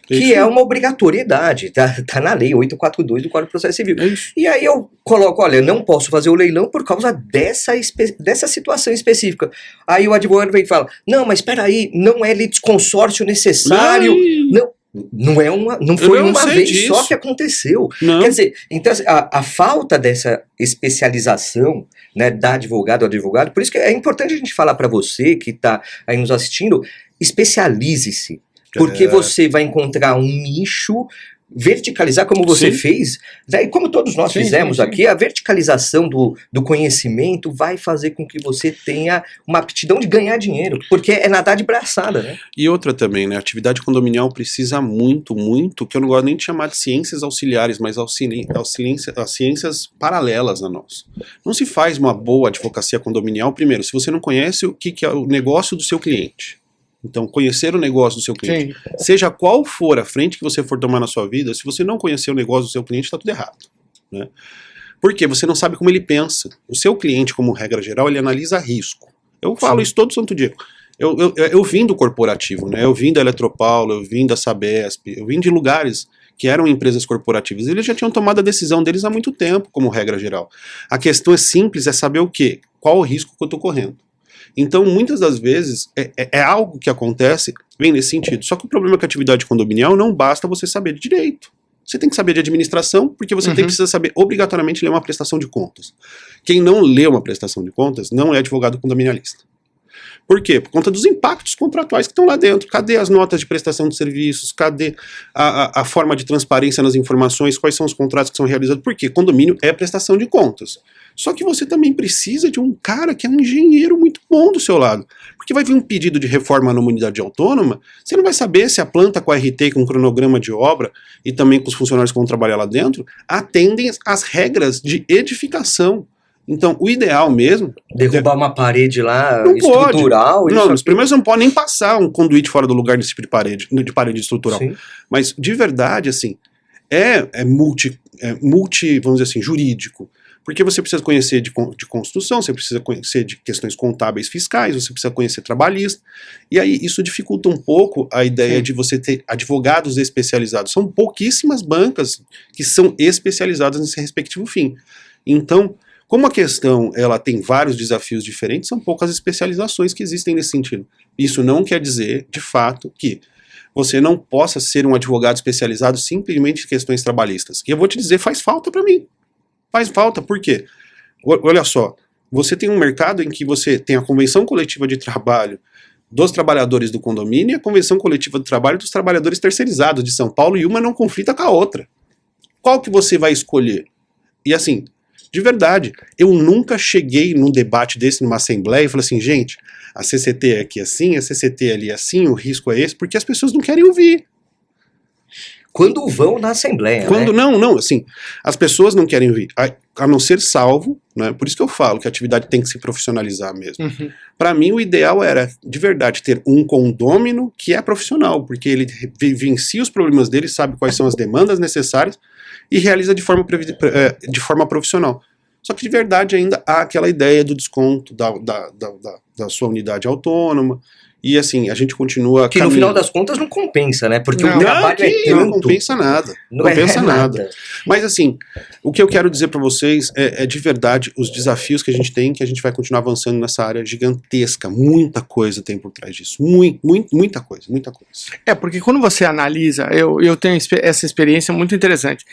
Speaker 1: que é uma obrigatoriedade, tá na lei 842 do Código de Processo Civil. E aí eu coloco, olha, eu não posso fazer o leilão por causa dessa situação específica. Aí o advogado vem e fala, não, mas espera aí, não é litisconsórcio necessário, não foi uma vez disso. Só que aconteceu.
Speaker 3: Não.
Speaker 1: Quer dizer, então a falta dessa especialização, né, da advogado ou advogado, por isso que é importante a gente falar para você que está aí nos assistindo, especialize-se. Porque você vai encontrar um nicho, verticalizar como você fez, e como todos nós fizemos aqui, a verticalização do conhecimento vai fazer com que você tenha uma aptidão de ganhar dinheiro, porque é nadar de braçada, né?
Speaker 3: E outra também, né? A atividade condominial precisa muito, que eu não gosto nem de chamar de ciências auxiliares, mas as ciências paralelas a nós. Não se faz uma boa advocacia condominial, primeiro, se você não conhece o que é o negócio do seu cliente. Então, conhecer o negócio do seu cliente. Sim. Seja qual for a frente que você for tomar na sua vida, se você não conhecer o negócio do seu cliente, está tudo errado. Né? Porque você não sabe como ele pensa. O seu cliente, como regra geral, ele analisa risco. Eu falo isso todo santo dia. Eu vim do corporativo, né? Eu vim da Eletropaulo, eu vim da Sabesp, eu vim de lugares que eram empresas corporativas. Eles já tinham tomado a decisão deles há muito tempo, como regra geral. A questão é simples, é saber o quê? Qual o risco que eu estou correndo. Então, muitas das vezes, é algo que acontece, vem nesse sentido. Só que o problema é que a atividade condominial não basta você saber de direito. Você tem que saber de administração, porque você precisa saber obrigatoriamente ler uma prestação de contas. Quem não lê uma prestação de contas não é advogado condominialista. Por quê? Por conta dos impactos contratuais que estão lá dentro. Cadê as notas de prestação de serviços? Cadê a forma de transparência nas informações? Quais são os contratos que são realizados? Por quê? Condomínio é prestação de contas. Só que você também precisa de um cara que é um engenheiro muito bom do seu lado. Porque vai vir um pedido de reforma numa unidade autônoma, você não vai saber se a planta com a RT, com cronograma de obra, e também com os funcionários que vão trabalhar lá dentro, atendem às regras de edificação. Então, o ideal mesmo...
Speaker 1: Derrubar uma parede lá não estrutural...
Speaker 3: Pode. Não, primeiro você não pode nem passar um conduíte fora do lugar desse tipo de parede estrutural. Sim. Mas, de verdade, assim, é multi, vamos dizer assim, jurídico. Porque você precisa conhecer de construção, você precisa conhecer de questões contábeis fiscais, você precisa conhecer trabalhista. E aí isso dificulta um pouco a ideia de você ter advogados especializados. São pouquíssimas bancas que são especializadas nesse respectivo fim. Então, como a questão ela tem vários desafios diferentes, são poucas especializações que existem nesse sentido. Isso não quer dizer, de fato, que você não possa ser um advogado especializado simplesmente em questões trabalhistas. E eu vou te dizer, faz falta para mim. Faz falta, por quê? Olha só, você tem um mercado em que você tem a convenção coletiva de trabalho dos trabalhadores do condomínio e a convenção coletiva do trabalho dos trabalhadores terceirizados de São Paulo, e uma não conflita com a outra. Qual que você vai escolher? E assim, de verdade, eu nunca cheguei num debate desse, numa assembleia, e falei assim, gente, a CCT é aqui assim, a CCT ali assim, o risco é esse, porque as pessoas não querem ouvir.
Speaker 1: Quando vão na Assembleia,
Speaker 3: quando,
Speaker 1: né?
Speaker 3: Não, assim, as pessoas não querem ouvir, a não ser salvo, né? Por isso que eu falo que a atividade tem que se profissionalizar mesmo. Para mim, o ideal era, de verdade, ter um condômino que é profissional, porque ele vivencia os problemas dele, sabe quais são as demandas necessárias e realiza de forma profissional. Só que, de verdade, ainda há aquela ideia do desconto da sua unidade autônoma. E assim, a gente continua...
Speaker 1: Que no final das contas não compensa, né? Porque o trabalho é tanto...
Speaker 3: Não compensa nada. Não compensa nada. Mas assim, o que eu quero dizer para vocês é de verdade os desafios que a gente tem, que a gente vai continuar avançando nessa área gigantesca. Muita coisa tem por trás disso. Muita coisa.
Speaker 2: É, porque quando você analisa, eu tenho essa experiência muito interessante.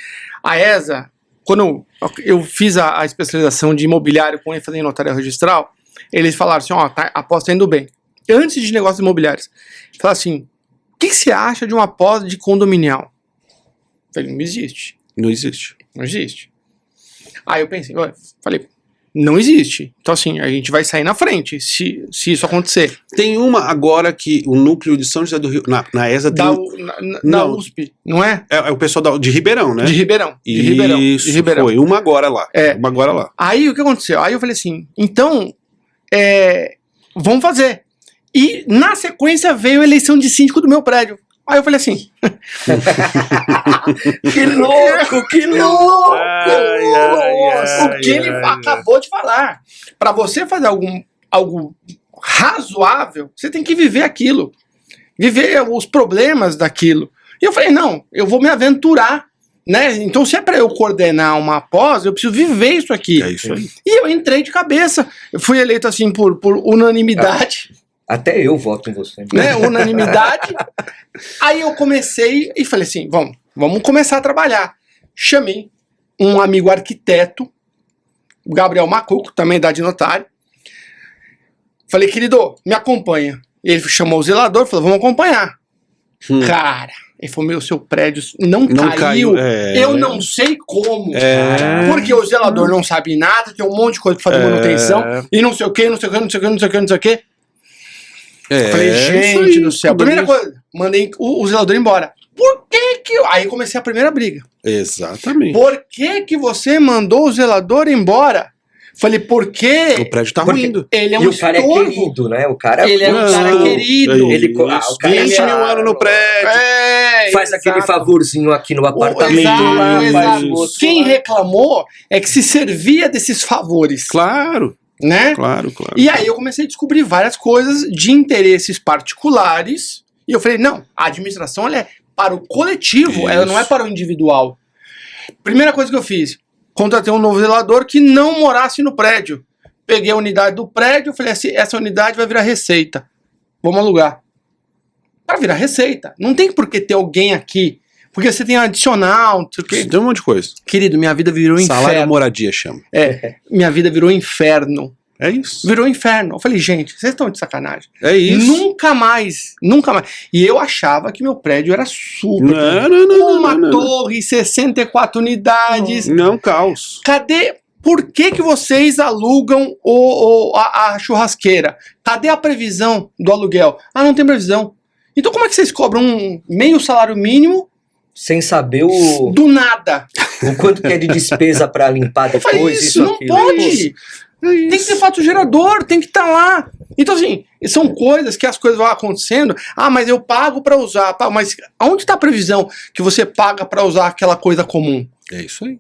Speaker 2: A ESA, quando eu fiz a especialização de imobiliário com ênfase em notário registral, eles falaram assim, ó, a pós tá indo bem. Antes de negócios imobiliários, fala assim, o que você acha de uma pós de condominial? Eu falei, não existe.
Speaker 3: Não existe.
Speaker 2: Não existe. Aí eu pensei, falei, não existe. Então assim, a gente vai sair na frente, se isso acontecer.
Speaker 3: Tem uma agora que o núcleo de São José do Rio, na ESA tem...
Speaker 2: Na USP, não é?
Speaker 3: É o pessoal de Ribeirão, né?
Speaker 2: De Ribeirão.
Speaker 3: Isso, foi uma agora lá. Uma agora lá.
Speaker 2: Aí o que aconteceu? Aí eu falei assim, então, vamos fazer. E na sequência veio a eleição de síndico do meu prédio. Aí eu falei assim...
Speaker 1: Que louco, que louco!
Speaker 2: O que ele acabou de falar. Para você fazer algo razoável, você tem que viver aquilo. Viver os problemas daquilo. E eu falei, não, eu vou me aventurar. Né? Então, se é para eu coordenar uma pós, eu preciso viver isso aqui.
Speaker 3: É isso aí.
Speaker 2: E eu entrei de cabeça. Eu fui eleito assim por unanimidade.
Speaker 1: Até eu voto em você.
Speaker 2: Né? Unanimidade. Aí eu comecei e falei assim, vamos começar a trabalhar. Chamei um amigo arquiteto, o Gabriel Macuco, também da Adnotário. Falei, querido, me acompanha. Ele chamou o zelador, falou, vamos acompanhar. Cara, ele falou, meu, seu prédio não caiu. Eu não sei como. Porque o zelador não sabe nada, tem um monte de coisa pra fazer manutenção, e não sei o que, não sei o que, não sei o que, não sei o que, não sei o que. Falei, gente do céu. Primeira coisa, mandei o zelador embora. Por que que... Aí comecei a primeira briga.
Speaker 3: Exatamente.
Speaker 2: Por que que você mandou o zelador embora? Falei, por quê?
Speaker 3: O prédio tá ruindo.
Speaker 2: Ele é um
Speaker 1: E o cara
Speaker 2: estorvo.
Speaker 1: é querido, né? O cara
Speaker 2: Ele é um cara querido.
Speaker 1: Ele, o cara
Speaker 3: 20 mil anos no prédio.
Speaker 1: faz aquele favorzinho aqui no apartamento.
Speaker 2: Exato. Quem reclamou é que se servia desses favores.
Speaker 3: Claro.
Speaker 2: Né?
Speaker 3: Claro.
Speaker 2: E aí eu comecei a descobrir várias coisas de interesses particulares. E eu falei, não, a administração ela é para o coletivo, ela não é para o individual. Primeira coisa que eu fiz, contratei um novo zelador que não morasse no prédio. Peguei a unidade do prédio, falei assim, essa unidade vai virar receita. Vamos alugar. Para virar receita. Não tem por que ter alguém aqui. Porque você tem adicional, não sei o quê.
Speaker 3: Tem um monte de coisa.
Speaker 2: Querido, minha vida virou
Speaker 3: Salário
Speaker 2: inferno.
Speaker 3: moradia chama.
Speaker 2: Minha vida virou inferno.
Speaker 3: É isso.
Speaker 2: Virou inferno. Eu falei, gente, vocês estão de sacanagem.
Speaker 3: É isso.
Speaker 2: Nunca mais. E eu achava que meu prédio era super.
Speaker 3: Não.
Speaker 2: Torre, 64 unidades.
Speaker 3: Não, caos.
Speaker 2: Cadê? Por que que vocês alugam a churrasqueira? Cadê a previsão do aluguel? Ah, não tem previsão. Então como é que vocês cobram meio salário mínimo?
Speaker 1: Sem saber o
Speaker 2: Do nada.
Speaker 1: quanto que é de despesa pra limpar
Speaker 2: Eu falei,
Speaker 1: depois.
Speaker 2: isso não
Speaker 1: aquilo.
Speaker 2: pode. Tem que ter fato gerador, tem que estar lá. Então, assim, são coisas que as coisas vão acontecendo. Ah, mas eu pago para usar. Mas onde está a previsão que você paga para usar aquela coisa comum?
Speaker 3: É isso aí.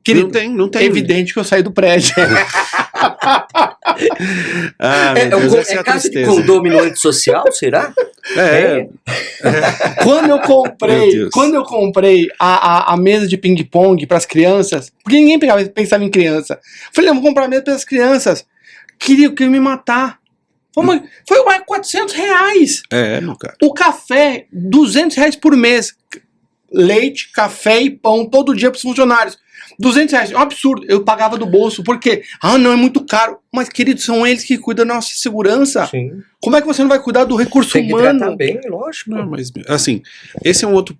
Speaker 2: Querido,
Speaker 3: não tem.
Speaker 2: É evidente que eu saí do prédio.
Speaker 1: É casa de condomínio antissocial, será?
Speaker 2: Quando eu comprei a mesa de ping-pong para as crianças, porque ninguém pensava em criança. Falei, não, vou comprar a mesa para as crianças. Queriam me matar. Foi mais R$400.
Speaker 3: Meu cara.
Speaker 2: O café, R$200 por mês. Leite, café e pão todo dia para os funcionários. R$200, é um absurdo. Eu pagava do bolso, por quê? Ah, não, é muito caro. Mas, querido, são eles que cuidam da nossa segurança.
Speaker 1: Sim.
Speaker 2: Como é que você não vai cuidar do recurso
Speaker 1: Tem que
Speaker 2: humano?
Speaker 1: tratar bem, lógico.
Speaker 3: Não, mas, assim, esse é um outro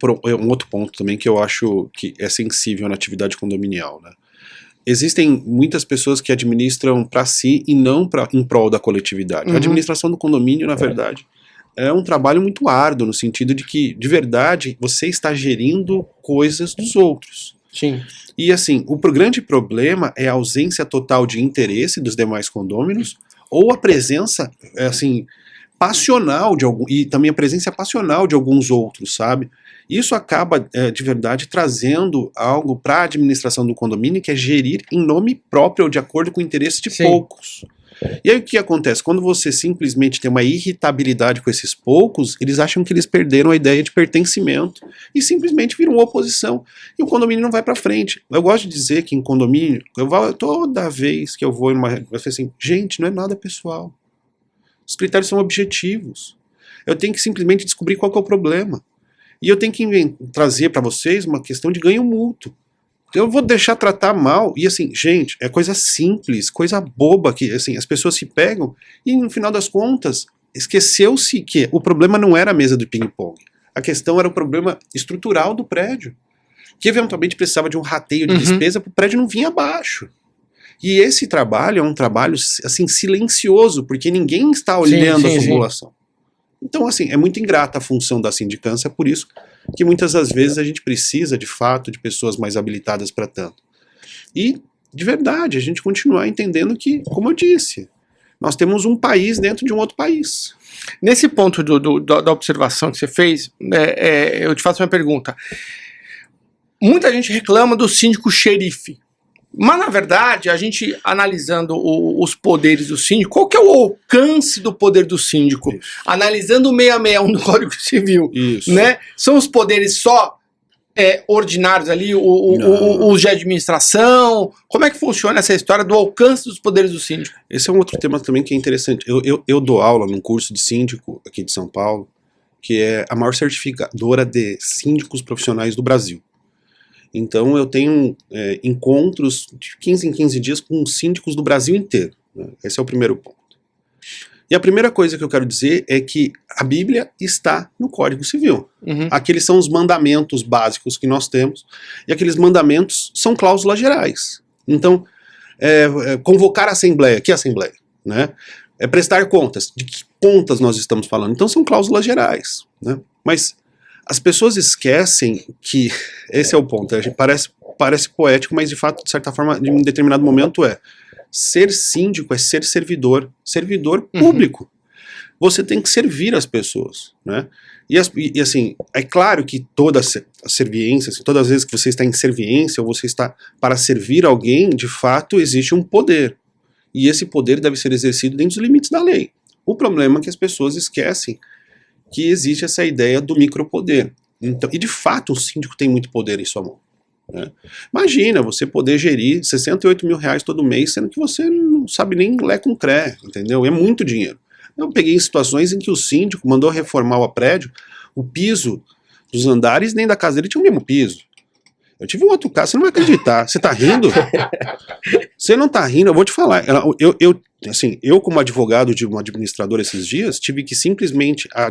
Speaker 3: ponto também que eu acho que é sensível na atividade condominial, né? Existem muitas pessoas que administram para si e não em prol da coletividade. A administração do condomínio, na verdade, é um trabalho muito árduo, no sentido de que, de verdade, você está gerindo coisas dos outros.
Speaker 2: Sim.
Speaker 3: E assim, o grande problema é a ausência total de interesse dos demais condôminos ou a presença, assim, passional e também a presença passional de alguns outros, sabe? Isso acaba, de verdade, trazendo algo para a administração do condomínio, que é gerir em nome próprio ou de acordo com o interesse de poucos. E aí o que acontece? Quando você simplesmente tem uma irritabilidade com esses poucos, eles acham que eles perderam a ideia de pertencimento e simplesmente viram oposição. E o condomínio não vai para frente. Eu gosto de dizer que em condomínio, toda vez que eu vou eu falo assim, gente, não é nada pessoal. Os critérios são objetivos. Eu tenho que simplesmente descobrir qual que é o problema. E eu tenho que trazer para vocês uma questão de ganho mútuo. Eu vou deixar tratar mal, e assim, gente, é coisa simples, coisa boba, que assim, as pessoas se pegam, e no final das contas, esqueceu-se que o problema não era a mesa de ping-pong, a questão era o problema estrutural do prédio, que eventualmente precisava de um rateio de despesa para o prédio não vir abaixo. E esse trabalho é um trabalho, assim, silencioso, porque ninguém está olhando a formulação. Então, assim, é muito ingrata a função da sindicância, por isso que muitas das vezes a gente precisa, de fato, de pessoas mais habilitadas para tanto. E, de verdade, a gente continuar entendendo que, como eu disse, nós temos um país dentro de um outro país.
Speaker 2: Nesse ponto da observação que você fez, eu te faço uma pergunta. Muita gente reclama do síndico xerife. Mas, na verdade, a gente analisando os poderes do síndico, qual que é o alcance do poder do síndico?
Speaker 3: Isso.
Speaker 2: Analisando o 661 do Código Civil,
Speaker 3: Isso.
Speaker 2: né? São os poderes só ordinários ali, os de administração? Como é que funciona essa história do alcance dos poderes do síndico?
Speaker 3: Esse é um outro tema também que é interessante. Eu dou aula num curso de síndico aqui de São Paulo, que é a maior certificadora de síndicos profissionais do Brasil. Então eu tenho encontros de 15 em 15 dias com síndicos do Brasil inteiro, né? Esse é o primeiro ponto. E a primeira coisa que eu quero dizer é que a Bíblia está no Código Civil.
Speaker 2: Uhum.
Speaker 3: Aqueles são os mandamentos básicos que nós temos, e aqueles mandamentos são cláusulas gerais. Então, convocar a Assembleia, que Assembleia? Né? Prestar contas, de que contas nós estamos falando? Então são cláusulas gerais, né? Mas as pessoas esquecem que, esse é o ponto, parece poético, mas de fato, de certa forma, em um determinado momento ser síndico é ser servidor público. Você tem que servir as pessoas, né? E assim, é claro que toda a serviência, assim, todas as vezes que você está em serviência, ou você está para servir alguém, de fato existe um poder. E esse poder deve ser exercido dentro dos limites da lei. O problema é que as pessoas esquecem que existe essa ideia do micropoder. Então, e de fato o síndico tem muito poder em sua mão, né? Imagina você poder gerir R$68 mil todo mês, sendo que você não sabe nem lé com cré, entendeu? É muito dinheiro. Eu peguei situações em que o síndico mandou reformar o prédio, o piso dos andares nem da casa dele tinha o mesmo piso. Eu tive um outro caso, você não vai acreditar. Você tá rindo? Você não tá rindo, eu vou te falar. Eu como advogado de uma administradora esses dias, tive que simplesmente a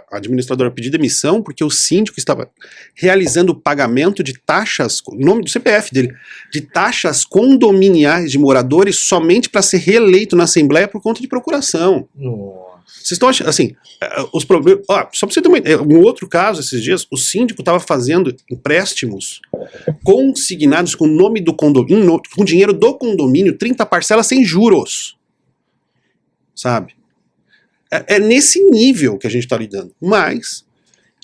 Speaker 3: administradora pedir demissão porque o síndico estava realizando o pagamento de taxas, o nome do CPF dele, de taxas condominiais de moradores somente para ser reeleito na Assembleia por conta de procuração.
Speaker 1: Nossa.
Speaker 3: Vocês estão achando, assim, os problemas... Só para você ter um outro caso, esses dias, o síndico estava fazendo empréstimos consignados com o nome do condomínio, com dinheiro do condomínio, 30 parcelas sem juros. Sabe? É nesse nível que a gente está lidando. Mas,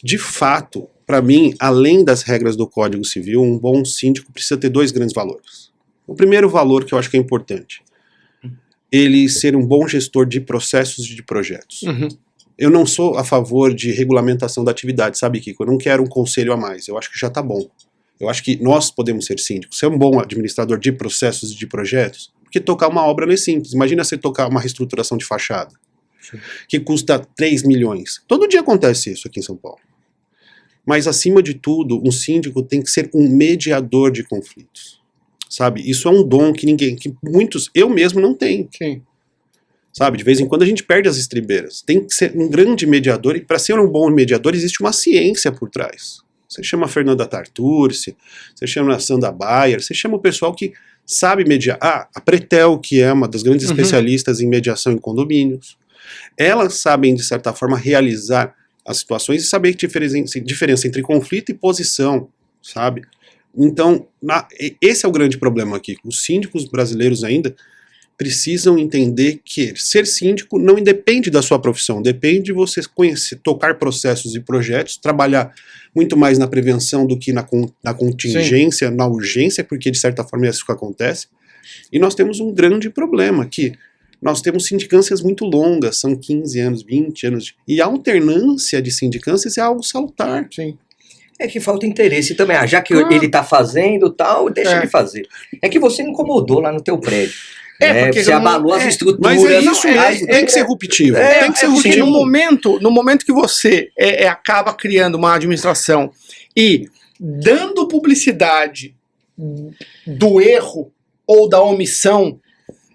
Speaker 3: de fato, para mim, além das regras do Código Civil, um bom síndico precisa ter dois grandes valores. O primeiro valor que eu acho que é importante, ele ser um bom gestor de processos e de projetos.
Speaker 2: Uhum.
Speaker 3: Eu não sou a favor de regulamentação da atividade, sabe, Kiko? Eu não quero um conselho a mais, eu acho que já está bom. Eu acho que nós podemos ser síndicos. Ser um bom administrador de processos e de projetos, porque tocar uma obra não é simples. Imagina você tocar uma reestruturação de fachada, que custa 3 milhões. Todo dia acontece isso aqui em São Paulo. Mas, acima de tudo, um síndico tem que ser um mediador de conflitos. Sabe? Isso é um dom que muitos, eu mesmo não tenho.
Speaker 2: Sim.
Speaker 3: Sabe? De vez em quando a gente perde as estribeiras. Tem que ser um grande mediador, e para ser um bom mediador existe uma ciência por trás. Você chama a Fernanda Tarturci, você chama a Sandra Bayer, você chama o pessoal que sabe mediar. A Pretel, que é uma das grandes especialistas em mediação em condomínios. Elas sabem, de certa forma, realizar as situações e saber que diferença entre conflito e posição, sabe? Então, esse é o grande problema aqui. Os síndicos brasileiros ainda precisam entender que ser síndico não independe da sua profissão, depende de você conhecer, tocar processos e projetos, trabalhar muito mais na prevenção do que na contingência, na urgência, porque de certa forma é isso que acontece. E nós temos um grande problema, que nós temos sindicâncias muito longas, são 15 anos, 20 anos, e a alternância de sindicâncias é algo salutar.
Speaker 2: Sim.
Speaker 1: É que falta interesse também. Já que ele tá fazendo tal, deixa ele fazer. É que você incomodou lá no teu prédio.
Speaker 2: Porque
Speaker 1: você abalou as estruturas.
Speaker 3: Mas é isso mesmo, tem que ser ruptivo. Tem que ser ruptivo.
Speaker 2: No momento que você acaba criando uma administração e dando publicidade do erro ou da omissão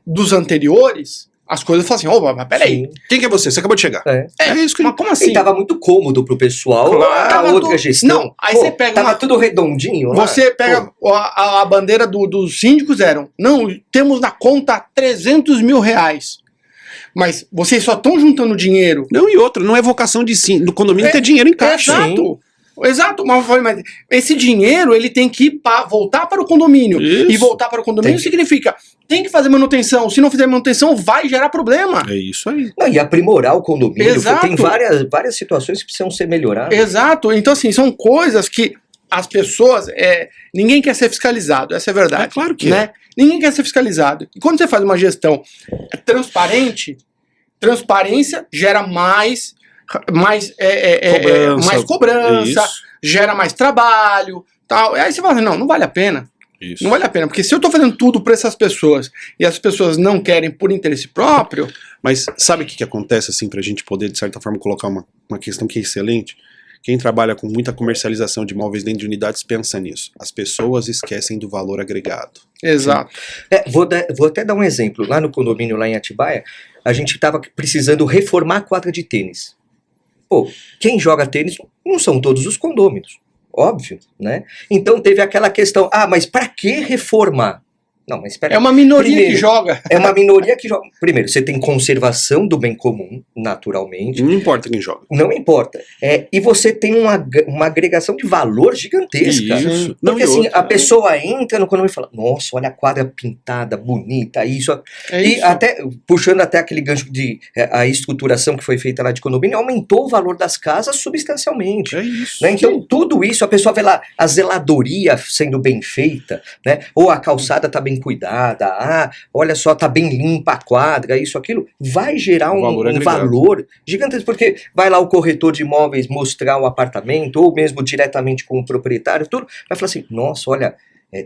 Speaker 2: dos anteriores, as coisas falam assim, opa, mas peraí.
Speaker 3: Quem que é você? Você acabou de chegar. É isso que
Speaker 2: mas como assim?
Speaker 1: E tava muito cômodo pro pessoal,
Speaker 2: Claro,
Speaker 1: a outra gestão.
Speaker 2: Não, aí você pega
Speaker 1: tava tudo redondinho lá.
Speaker 2: Você pega a bandeira dos síndicos não, temos na conta R$300 mil. Mas vocês só estão juntando dinheiro.
Speaker 3: Não, e outra, não é vocação do condomínio ter dinheiro em caixa.
Speaker 2: Exato. Exato, mas esse dinheiro ele tem que voltar para o condomínio.
Speaker 3: Isso.
Speaker 2: E voltar para o condomínio significa tem que fazer manutenção. Se não fizer manutenção, vai gerar problema.
Speaker 3: É isso aí.
Speaker 1: Não, e aprimorar o condomínio.
Speaker 2: Exato.
Speaker 1: Tem várias situações que precisam ser melhoradas.
Speaker 2: Exato. Então, assim, são coisas que as pessoas... ninguém quer ser fiscalizado, essa é a verdade.
Speaker 3: É claro que
Speaker 2: né? Ninguém quer ser fiscalizado. E quando você faz uma gestão transparente, transparência gera mais cobrança, gera mais trabalho, tal. E aí você fala, não vale a pena.
Speaker 3: Isso.
Speaker 2: Não vale a pena, porque se eu tô fazendo tudo para essas pessoas e as pessoas não querem por interesse próprio...
Speaker 3: Mas sabe o que acontece, assim, pra gente poder, de certa forma, colocar uma questão que é excelente? Quem trabalha com muita comercialização de imóveis dentro de unidades pensa nisso. As pessoas esquecem do valor agregado.
Speaker 2: Exato.
Speaker 1: Vou até dar um exemplo. Lá no condomínio, lá em Atibaia, a gente estava precisando reformar a quadra de tênis. Pô, quem joga tênis não são todos os condôminos, óbvio, né? Então teve aquela questão, mas para que reformar? Não, mas espera.
Speaker 2: É uma minoria que joga.
Speaker 1: É uma minoria que joga. Primeiro, você tem conservação do bem comum, naturalmente.
Speaker 3: Não importa quem joga.
Speaker 1: Não importa. E você tem uma agregação de valor gigantesca.
Speaker 3: Isso.
Speaker 1: Porque assim, a pessoa entra no condomínio e fala, nossa, olha a quadra pintada, bonita, isso. E até, puxando até aquele gancho de a estruturação que foi feita lá de condomínio, aumentou o valor das casas substancialmente.
Speaker 3: É isso.
Speaker 1: Né? Então, tudo isso, a pessoa vê lá a zeladoria sendo bem feita, né? Ou a calçada tá bem cuidada, olha só, tá bem limpa a quadra, isso, aquilo, vai gerar um valor gigantesco, porque vai lá o corretor de imóveis mostrar o apartamento, ou mesmo diretamente com o proprietário, tudo, vai falar assim, nossa, olha,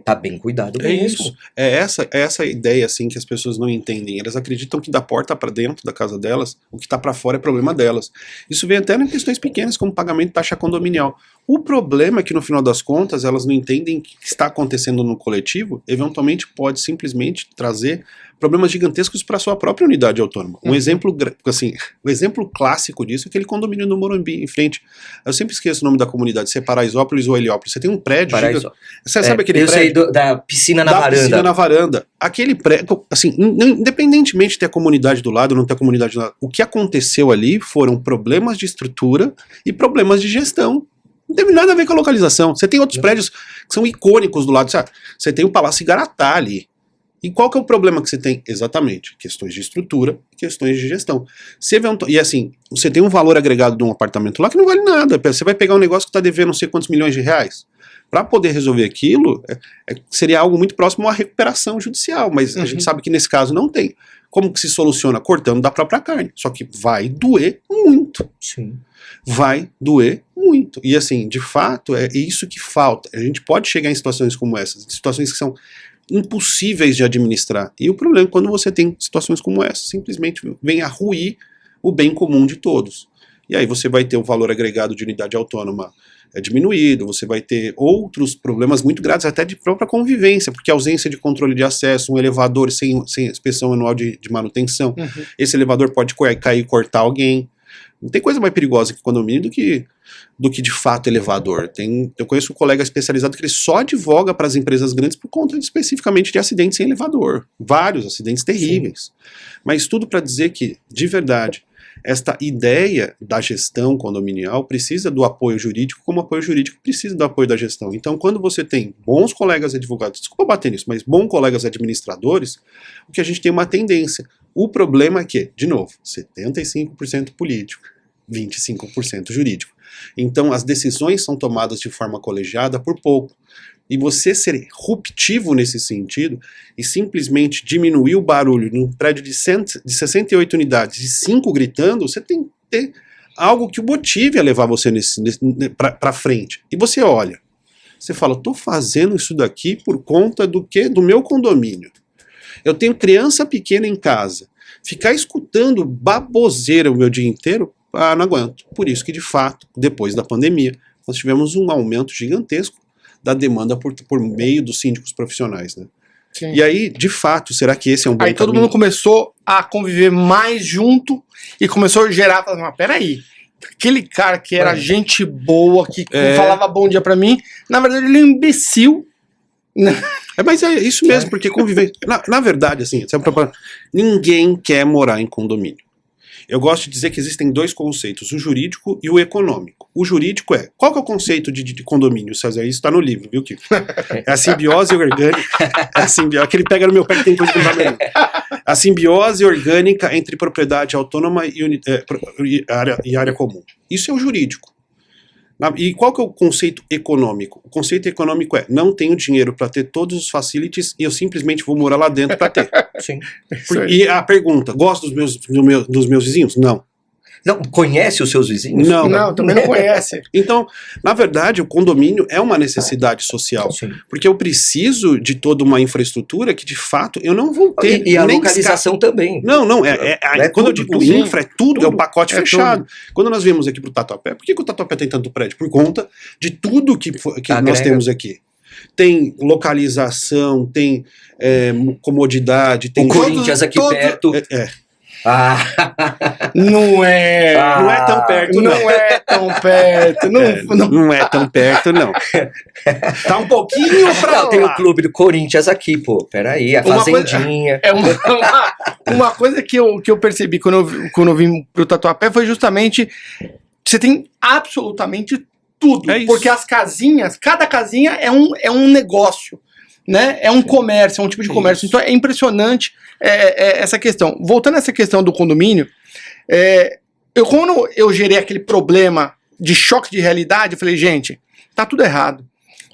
Speaker 1: tá bem cuidado mesmo.
Speaker 3: Isso. É essa ideia, assim, que as pessoas não entendem. Elas acreditam que da porta para dentro da casa delas, o que tá para fora é problema delas. Isso vem até em questões pequenas, como pagamento de taxa condominial. O problema é que, no final das contas, elas não entendem que o que está acontecendo no coletivo, eventualmente pode simplesmente trazer problemas gigantescos para a sua própria unidade autônoma. Um exemplo, assim, o exemplo clássico disso é aquele condomínio no Morumbi, em frente. Eu sempre esqueço o nome da comunidade, se é Paraisópolis ou Heliópolis. Você tem um prédio gigante. Você sabe aquele prédio?
Speaker 1: Eu sei da piscina na varanda.
Speaker 3: Piscina na varanda. Aquele prédio, assim, independentemente de ter a comunidade do lado ou não ter a comunidade do lado, o que aconteceu ali foram problemas de estrutura e problemas de gestão. Não teve nada a ver com a localização. Você tem outros prédios que são icônicos do lado. Sabe? Você tem o Palácio Igaratá ali. E qual que é o problema que você tem? Exatamente, questões de estrutura, questões de gestão. E assim, você tem um valor agregado de um apartamento lá que não vale nada. Você vai pegar um negócio que está devendo não sei quantos milhões de reais. Para poder resolver aquilo, seria algo muito próximo a uma recuperação judicial, mas a gente sabe que nesse caso não tem. Como que se soluciona? Cortando da própria carne. Só que vai doer muito.
Speaker 1: Sim.
Speaker 3: Vai doer muito. E assim, de fato, é isso que falta. A gente pode chegar em situações como essas, situações que são impossíveis de administrar. E o problema é quando você tem situações como essa, simplesmente vem a ruir o bem comum de todos. E aí você vai ter o valor agregado de unidade autônoma diminuído, você vai ter outros problemas muito graves, até de própria convivência, porque a ausência de controle de acesso, um elevador sem inspeção anual de manutenção, esse elevador pode cair e cortar alguém. Não tem coisa mais perigosa que condomínio do que de fato elevador. Eu conheço um colega especializado que ele só advoga para as empresas grandes por conta especificamente de acidentes em elevador. Vários acidentes terríveis. Sim. Mas tudo para dizer que, de verdade, esta ideia da gestão condominial precisa do apoio jurídico, como o apoio jurídico precisa do apoio da gestão. Então, quando você tem bons colegas advogados, desculpa bater nisso, mas bons colegas administradores, o que a gente tem uma tendência. O problema é que, de novo, 75% político, 25% jurídico. Então, as decisões são tomadas de forma colegiada por pouco. E você ser ruptivo nesse sentido e simplesmente diminuir o barulho num prédio de 68 unidades e 5 gritando, você tem que ter algo que o motive a levar você para frente. E você olha, você fala, estou fazendo isso daqui por conta do quê? Do meu condomínio. Eu tenho criança pequena em casa. Ficar escutando baboseira o meu dia inteiro, não aguento. Por isso que, de fato, depois da pandemia, nós tivemos um aumento gigantesco da demanda por meio dos síndicos profissionais, né? Sim. E aí, de fato, será que esse é um bom caminho?
Speaker 2: Aí todo mundo começou a conviver mais junto e começou a gerar, mas peraí, aquele cara que era gente boa, que falava bom dia pra mim, na verdade ele é um imbecil.
Speaker 3: Mas é isso mesmo, porque conviver... Na verdade, assim, ninguém quer morar em condomínio. Eu gosto de dizer que existem dois conceitos, o jurídico e o econômico. O jurídico qual que é o conceito de condomínio, César? Isso está no livro, viu, Kiko? É a simbiose orgânica, que ele pega no meu pé que tem coisa que não vai ler. A simbiose orgânica entre propriedade autônoma e área comum. Isso é o jurídico. E qual que é o conceito econômico? O conceito econômico não tenho dinheiro para ter todos os facilities e eu simplesmente vou morar lá dentro para ter.
Speaker 1: Sim.
Speaker 3: E a pergunta, gosto dos meus vizinhos? Não.
Speaker 1: Não, conhece os seus vizinhos?
Speaker 2: Não, também não conhece.
Speaker 3: Então, na verdade, o condomínio é uma necessidade social.
Speaker 1: Sim.
Speaker 3: Porque eu preciso de toda uma infraestrutura que, de fato, eu não vou ter.
Speaker 1: E a localização também.
Speaker 3: Não, quando eu digo infra, é tudo, é o pacote fechado.
Speaker 2: Tudo.
Speaker 3: Quando nós viemos aqui pro Tatuapé, por que o Tatuapé tem tanto prédio? Por conta de tudo que nós temos aqui. Tem localização, tem comodidade, tem...
Speaker 1: O Corinthians aqui perto...
Speaker 2: Não é
Speaker 3: tão perto, não.
Speaker 2: Não é tão perto.
Speaker 3: Não é tão perto, não. Tá um pouquinho pra lá.
Speaker 1: Tem o clube do Corinthians aqui, pô. Peraí, a Fazendinha.
Speaker 2: Uma coisa que eu percebi quando eu vim pro Tatuapé foi justamente você tem absolutamente tudo. Porque as casinhas, cada casinha é um negócio. Né? É um comércio, é um tipo de comércio. Então é impressionante essa questão. Voltando a essa questão do condomínio, quando eu gerei aquele problema de choque de realidade, eu falei, gente, tá tudo errado.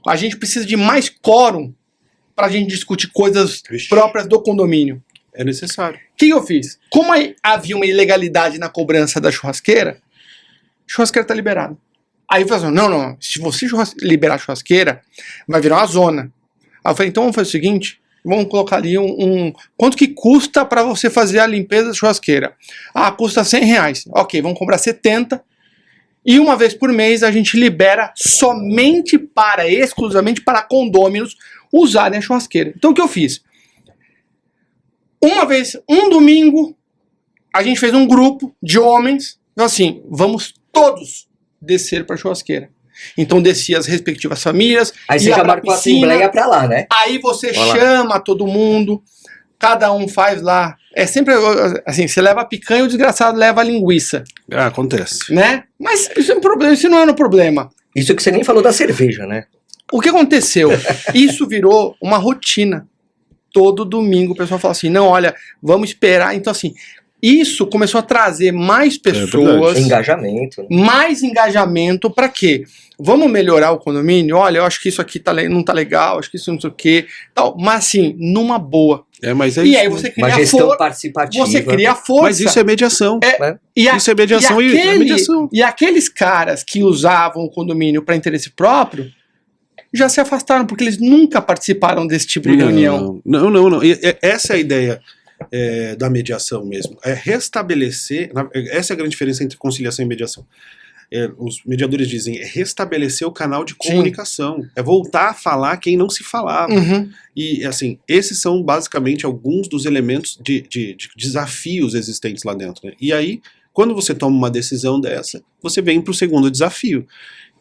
Speaker 2: A gente precisa de mais quórum pra gente discutir coisas próprias do condomínio.
Speaker 3: É necessário.
Speaker 2: O que eu fiz? Como havia uma ilegalidade na cobrança da churrasqueira, a churrasqueira tá liberada. Aí eu falei assim, não, se você liberar a churrasqueira, vai virar uma zona. Aí eu falei, então vamos fazer o seguinte, vamos colocar ali quanto que custa para você fazer a limpeza da churrasqueira? Custa R$100. Ok, vamos cobrar 70. E uma vez por mês a gente libera exclusivamente para condôminos usarem a churrasqueira. Então o que eu fiz? Um domingo, a gente fez um grupo de homens, assim, vamos todos descer para a churrasqueira. Então descia as respectivas famílias.
Speaker 1: Aí você já marcou a assembleia pra lá, né?
Speaker 2: Aí você chama todo mundo, cada um faz lá. É sempre assim, você leva a picanha e o desgraçado leva a linguiça.
Speaker 3: Acontece.
Speaker 2: Né? Mas isso é um problema, isso não é um problema.
Speaker 1: Isso que você nem falou da cerveja, né?
Speaker 2: O que aconteceu? Isso virou uma rotina. Todo domingo o pessoal fala assim, não, olha, vamos esperar. Então assim, isso começou a trazer mais pessoas,
Speaker 1: engajamento.
Speaker 2: Mais engajamento para quê? Vamos melhorar o condomínio? Olha, eu acho que isso aqui não tá legal, acho que isso não sei o quê. Tal, mas assim, numa boa.
Speaker 3: Mas
Speaker 2: e aí você cria
Speaker 1: uma gestão participativa.
Speaker 2: Você cria força.
Speaker 3: Mas isso é mediação.
Speaker 2: Isso é mediação
Speaker 3: mediação.
Speaker 2: E aqueles caras que usavam o condomínio para interesse próprio já se afastaram, porque eles nunca participaram desse tipo de reunião.
Speaker 3: Não. Essa é a ideia. Da mediação mesmo, restabelecer, essa é a grande diferença entre conciliação e mediação. Os mediadores dizem, restabelecer o canal de comunicação, voltar a falar quem não se falava. E assim, esses são basicamente alguns dos elementos de desafios existentes lá dentro, né? E aí, quando você toma uma decisão dessa, você vem para o segundo desafio,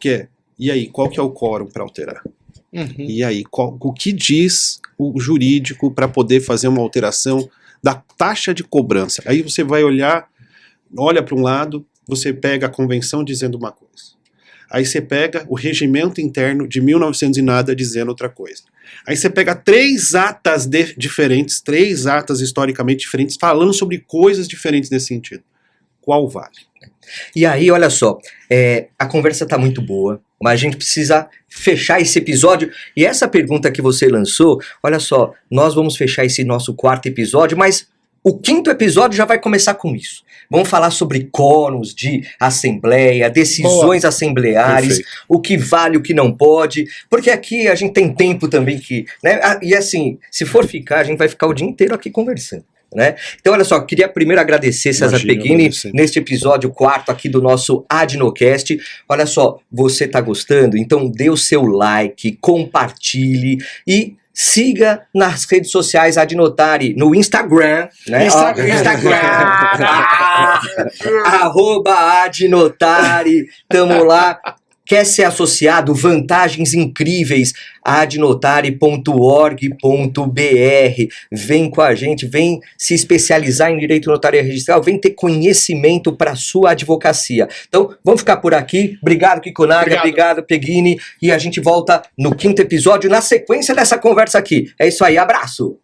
Speaker 3: que é, e aí, qual que é o quórum para alterar? E aí, o que diz o jurídico para poder fazer uma alteração da taxa de cobrança? Aí você vai olha para um lado, você pega a convenção dizendo uma coisa. Aí você pega o regimento interno de 1900 e nada dizendo outra coisa. Aí você pega 3 atas diferentes, 3 atas historicamente diferentes, falando sobre coisas diferentes nesse sentido. Qual vale?
Speaker 1: E aí, olha só, a conversa tá muito boa, mas a gente precisa fechar esse episódio. E essa pergunta que você lançou, olha só, nós vamos fechar esse nosso 4º episódio, mas o 5º episódio já vai começar com isso. Vamos falar sobre quórums de assembleia, decisões assembleares, o que vale, o que não pode, porque aqui a gente tem tempo também que, né? E assim, se for ficar, a gente vai ficar o dia inteiro aqui conversando. Né? Então, olha só, queria primeiro agradecer César Peghini neste episódio 4º aqui do nosso Adnocast. Olha só, você tá gostando? Então dê o seu like, compartilhe e siga nas redes sociais Adnotari, no Instagram, né? Instagram, @Adnotari, tamo lá. Quer ser associado? Vantagens incríveis. adnotari.org.br. Vem com a gente, vem se especializar em direito notarial registral, vem ter conhecimento para sua advocacia. Então, vamos ficar por aqui. Obrigado, Kikunaga. Obrigado, Peghini. E a gente volta no 5º episódio, na sequência dessa conversa aqui. É isso aí, abraço!